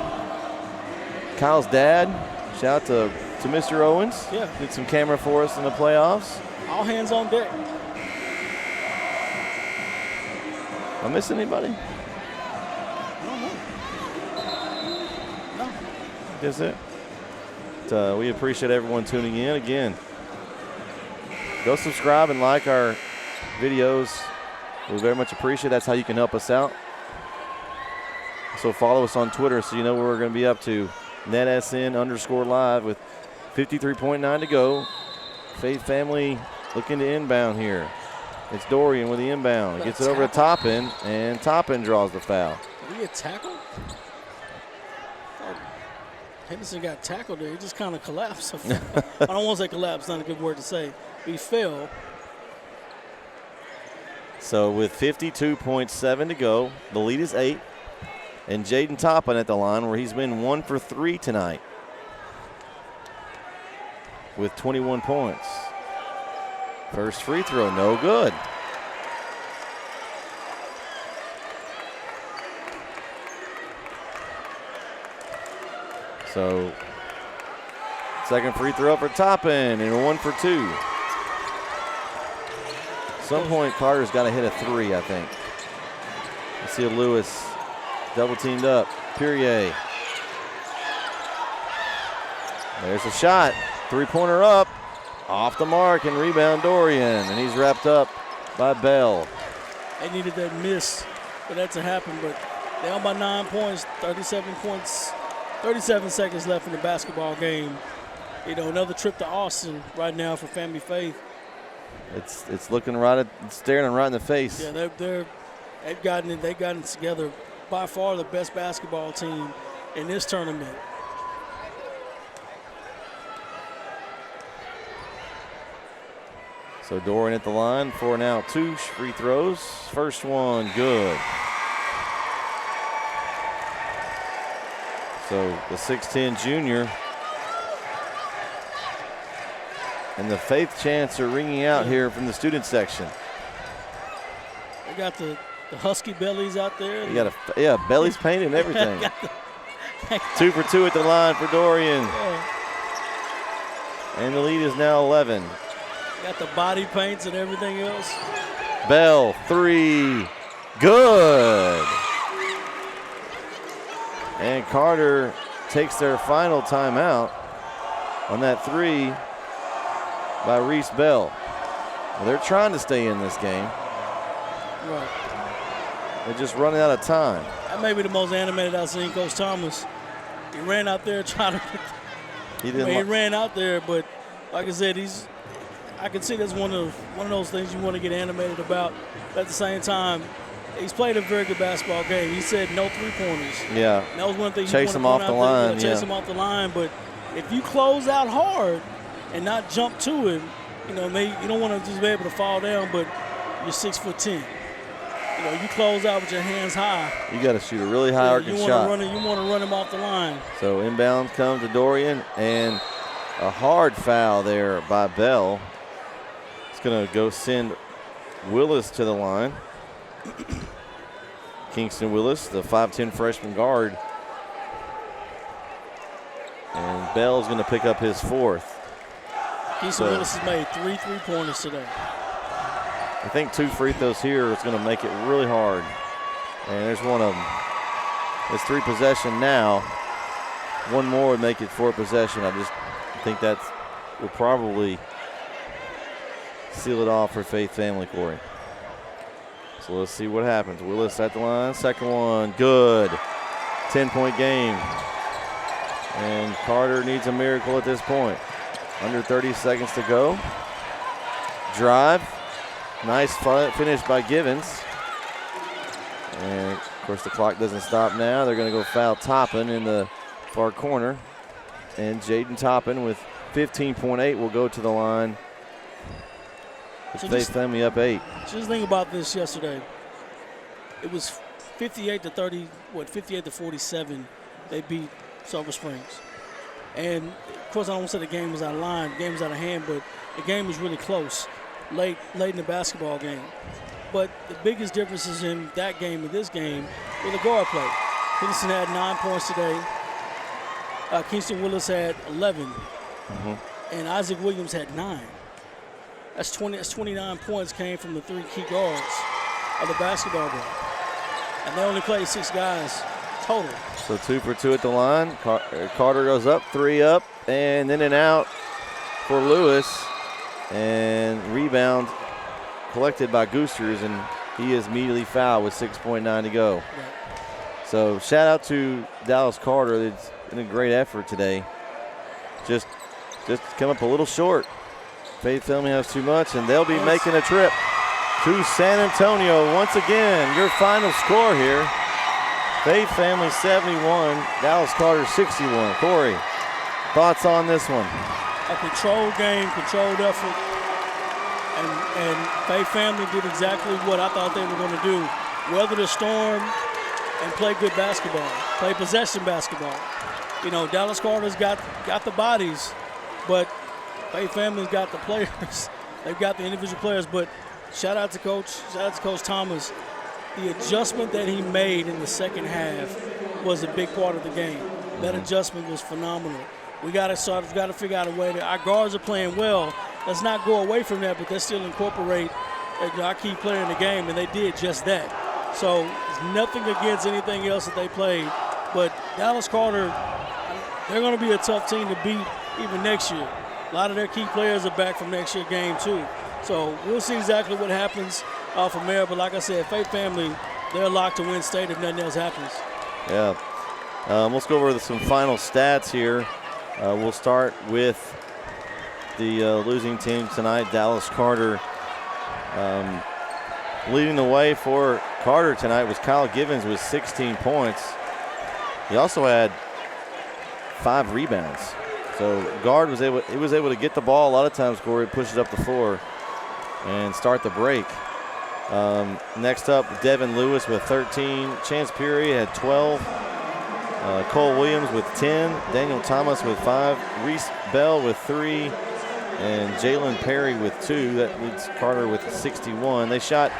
Kyle's dad. Shout out to Mr. Owens. Yeah. Did some camera for us in the playoffs. All hands on deck. Am I missing anybody? No. That's it. But, we appreciate everyone tuning in again. Go subscribe and like our videos. We very much appreciate it. That's how you can help us out. So follow us on Twitter so you know where we're going to be up to. NETsn_live with 53.9 to go. Faith family looking to inbound here. It's Dorian with the inbound. He gets it over to Toppin, and Toppin draws the foul. Did he get tackled? Henderson got tackled there. He just kind of collapsed. I don't want to say collapse, not a good word to say. He fell. So with 52.7 to go, the lead is 8. And Jaden Toppin at the line, where he's been 1 for 3 tonight with 21 points. First free throw, no good. So second free throw for Toppin, and 1 for 2. some point, Carter's got to hit a 3, I think. You see Lewis double teamed up. Perrier. There's a shot. 3-pointer up. Off the mark and rebound Dorian. And he's wrapped up by Bell. They needed that miss for that to happen, but down by 9 points, 37 points, 37 seconds left in the basketball game. You know, another trip to Austin right now for Family Faith. It's looking staring them right in the face. Yeah, they've gotten it together. By far the best basketball team in this tournament. So Dorian at the line for now 2 free throws. First one, good. So the 6'10 junior. And the Faith chants are ringing out here from the student section. They got the husky bellies out there. You got bellies painted and everything. 2 for 2 at the line for Dorian. Yeah. And the lead is now 11. Got the body paints and everything else. Bell, 3, good. And Carter takes their final timeout on that 3 by Reese Bell. Well, they're trying to stay in this game. Right. They're just running out of time. That may be the most animated I've seen Coach Thomas. He ran out there trying to. He ran out there, but like I said, I can see that's one of those things you want to get animated about. But at the same time, he's played a very good basketball game. He said no 3-pointers. Yeah. And that was one thing. Chase him off the line. Chase him off the line. But if you close out hard and not jump to him, you know, you don't want to just be able to fall down. But you're 6'10". You know, you close out with your hands high. You got to shoot a really high arcing shot. You want to run him off the line. So inbound comes to Dorian, and a hard foul there by Bell. It's going to go send Willis to the line. Kingston Willis, the 5'10 freshman guard. And Bell's going to pick up his 4th. Kingston Willis has made 3 3-pointers today. I think 2 free throws here is going to make it really hard. And there's one of them. It's 3 possession now. One more would make it 4 possession. I just think that will probably seal it off for Faith Family, Corey. So let's see what happens. Willis at the line. Second one, good. 10-point game. And Carter needs a miracle at this point. Under 30 seconds to go. Drive. Nice finish by Givens. And, of course, the clock doesn't stop now. They're going to go foul Toppin in the far corner. And Jaden Toppin with 15.8 will go to the line. Faith Family up 8. Just think about this yesterday. It was 58-30, 58-47. They beat Silver Springs. And, of course, I don't want to say the game was out of line. The game was out of hand, but the game was really close. Late in the basketball game. But the biggest differences in that game and this game were the guard play. Henderson had 9 points today. Kingston Willis had 11. And Isaac Williams had 9. That's 29 points came from the 3 key guards of the basketball game. And they only played 6 guys total. So 2 for 2 at the line. Carter goes up, 3 up, and in and out for Lewis. And rebound collected by Goosters, and he is immediately fouled with 6.9 to go. Right. So shout out to Dallas Carter. It's been a great effort today. Just come up a little short. Faith Family has too much, and they'll be making a trip to San Antonio once again. Your final score here, Faith Family 71, Dallas Carter 61. Corey, thoughts on this one? A controlled game, controlled effort, and Faith Family did exactly what I thought they were going to do. Weather the storm and play good basketball, play possession basketball. You know, Dallas Carter's got the bodies, but Faith Family's got the players. They've got the individual players, but shout out to Coach Thomas. The adjustment that he made in the second half was a big part of the game. That adjustment was phenomenal. We got to figure out a way our guards are playing well. Let's not go away from that, but let's still incorporate our key player in the game, and they did just that. So it's nothing against anything else that they played. But Dallas Carter, they're going to be a tough team to beat even next year. A lot of their key players are back from next year's game too. So we'll see exactly what happens from there. But like I said, Faith Family, they're locked to win state if nothing else happens. Yeah. Let's go over some final stats here. We'll start with the losing team tonight, Dallas Carter. Leading the way for Carter tonight was Kyle Givens with 16 points. He also had 5 rebounds. So guard was able to get the ball a lot of times, Corey, push it up the floor and start the break. Next up, Devin Lewis with 13. Chance Peary had 12. Cole Williams with 10. Daniel Thomas with 5. Reese Bell with 3. And Jalen Perry with 2. That leads Carter with 61. They shot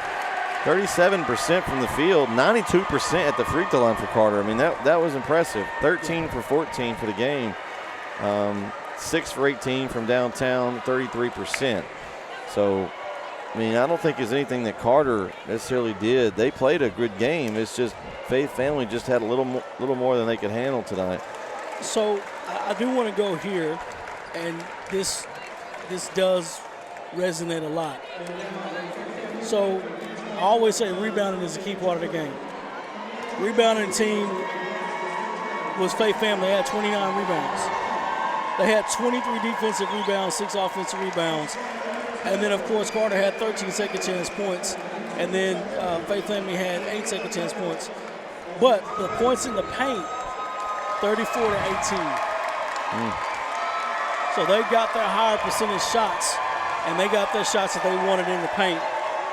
37% from the field, 92% at the free throw line for Carter. I mean, that was impressive. 13 for 14 for the game. 6 for 18 from downtown, 33%. So, I mean, I don't think there's anything that Carter necessarily did. They played a good game. It's just Faith Family just had a little more than they could handle tonight. So I do want to go here, and this does resonate a lot. So I always say rebounding is a key part of the game. Rebounding team was Faith Family. They had 29 rebounds. They had 23 defensive rebounds, 6 offensive rebounds. And then, of course, Carter had 13 second chance points. And then Faith Family had 8 second chance points. But the points in the paint, 34 to 18. So they got their higher percentage shots, and they got their shots that they wanted in the paint.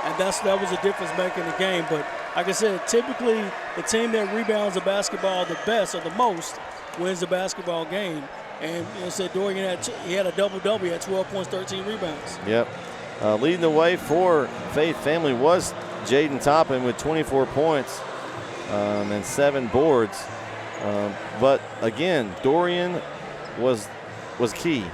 And that was a difference maker in the game. But like I said, typically the team that rebounds the basketball the best or the most wins the basketball game. And said Dorian he had a double-double. He had 12 points, 13 rebounds. Yep. Leading the way for Faith Family was Jaden Toppin with 24 points and 7 boards. But again, Dorian was key.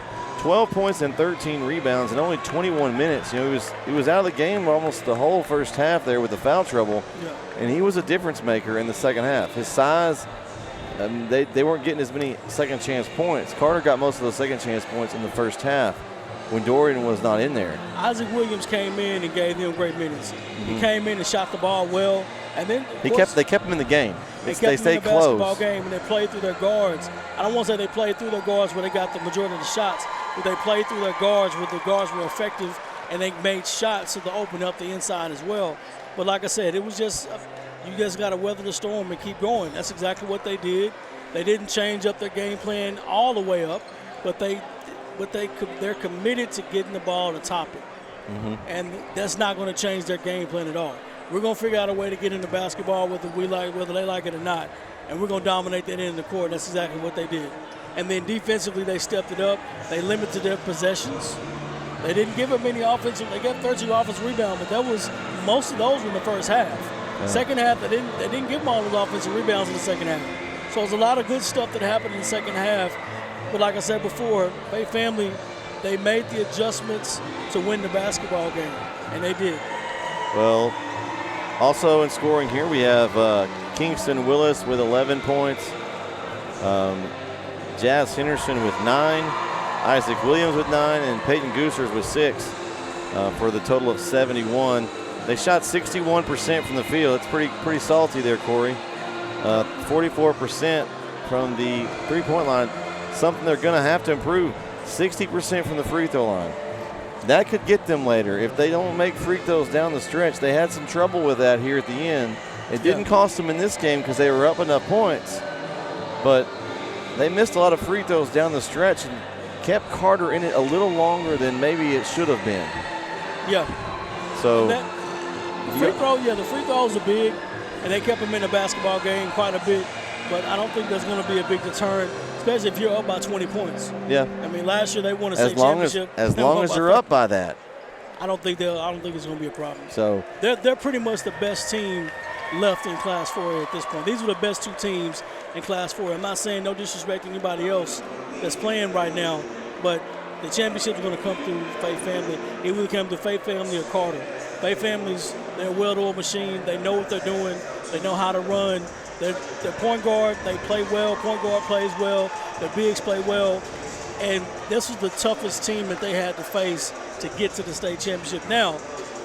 12 points and 13 rebounds in only 21 minutes. He was out of the game almost the whole first half there with the foul trouble. Yeah. And he was a difference maker in the second half. His size, they weren't getting as many second chance points. Carter got most of those second chance points in the first half when Dorian was not in there. Isaac Williams came in and gave them great minutes. He came in and shot the ball well, and then they kept him in the game. They stayed close. Basketball game, and they played through their guards. I don't want to say they played through their guards where they got the majority of the shots, but they played through their guards where the guards were effective, and they made shots to open up the inside as well. But like I said, it was just you just got to weather the storm and keep going. That's exactly what they did. They didn't change up their game plan all the way up, but they're committed to getting the ball to top it. And that's not going to change their game plan at all. We're going to figure out a way to get into basketball whether they like it or not, and we're going to dominate that end of the court. That's exactly what they did. And then defensively, they stepped it up. They limited their possessions. They didn't give up many offensive. They got 13 offensive rebounds, but most of those were in the first half. Yeah. Second half, they didn't give them all those offensive rebounds in the second half. So there's a lot of good stuff that happened in the second half. But like I said before, Faith Family, they made the adjustments to win the basketball game, and they did. Well, also in scoring here, we have Kingston Willis with 11 points, Jazz Henderson with 9, Isaac Williams with 9, and Peyton Goosers with 6 for the total of 71. They shot 61% from the field. It's pretty salty there, Corey. 44% from the three-point line, something they're going to have to improve. 60% from the free throw line. That could get them later. If they don't make free throws down the stretch, they had some trouble with that here at the end. It didn't cost them in this game because they were up enough points, but they missed a lot of free throws down the stretch and kept Carter in it a little longer than maybe it should have been. Yeah. So the free throws are big, and they kept them in the basketball game quite a bit, but I don't think that's going to be a big deterrent, especially if you're up by 20 points. Yeah. I mean, last year they won a state championship. As long as you're up by that. I don't think it's going to be a problem. So they're pretty much the best team left in Class 4A at this point. These are the best 2 teams in Class 4A. I'm not saying no disrespect to anybody else that's playing right now, but the championship is going to come through Faith Family. It will come through Faith Family or Carter. Faith Family's, they're a well-oiled machine. They know what they're doing. They know how to run. Their point guard, they play well. Point guard plays well. Their bigs play well. And this was the toughest team that they had to face to get to the state championship. Now,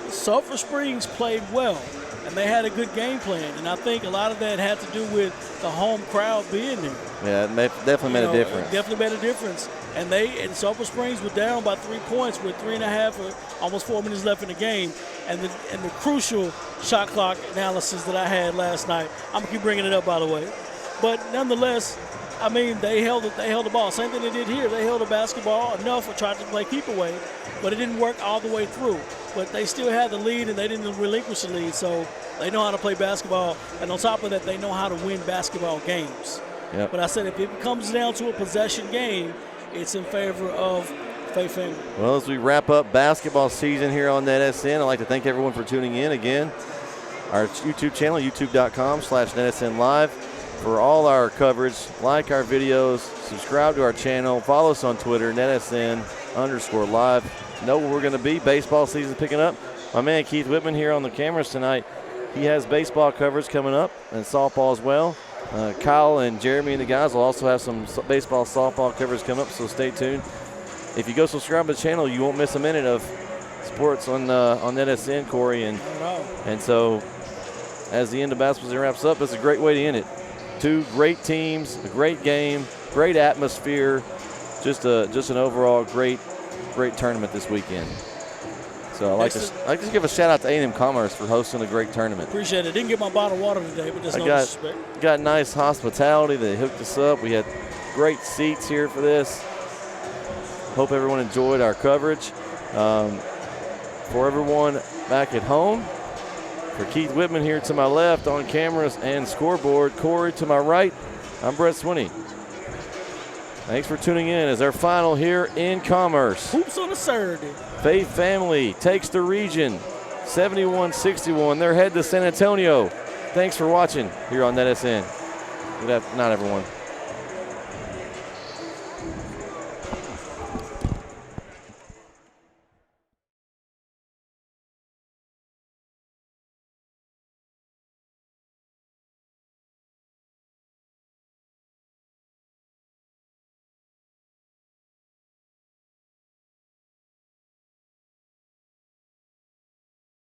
Sulphur Springs played well, and they had a good game plan. And I think a lot of that had to do with the home crowd being there. Yeah, it definitely made a difference. Definitely made a difference. And Sulphur Springs were down by 3 points with 3.5 or almost 4 minutes left in the game. And the crucial shot clock analysis that I had last night, I'm gonna keep bringing it up, by the way. But nonetheless, I mean, they held the ball. Same thing they did here. They held the basketball enough or tried to play keep away, but it didn't work all the way through. But they still had the lead, and they didn't relinquish the lead. So they know how to play basketball, and on top of that, they know how to win basketball games. Yep. But I said if it comes down to a possession game, it's in favor of Faith Family. Well, as we wrap up basketball season here on NETsn, I'd like to thank everyone for tuning in again. Our YouTube channel, youtube.com/NETsn Live. For all our coverage, like our videos, subscribe to our channel, follow us on Twitter, NETsn_live. Know where we're going to be. Baseball season picking up. My man Keith Whitman here on the cameras tonight. He has baseball coverage coming up and softball as well. Kyle and Jeremy and the guys will also have some baseball, softball coverage coming up, so stay tuned. If you go subscribe to the channel, you won't miss a minute of sports on NETsn, Corey. And so as the end of basketball season wraps up, it's a great way to end it. 2 great teams, a great game, great atmosphere, just an overall great tournament this weekend. So I'd like to give a shout out to A&M Commerce for hosting a great tournament. Appreciate it. Didn't get my bottle of water today, but there's no disrespect. Got nice hospitality. They hooked us up. We had great seats here for this. Hope everyone enjoyed our coverage. For everyone back at home, for Keith Whitman here to my left on cameras and scoreboard, Corey to my right, I'm Bret CM. Thanks for tuning in as our final here in Commerce. Hoops on a Saturday. Faith Family takes the region 71-61. They're head to San Antonio. Thanks for watching here on NETsn. Good night, everyone.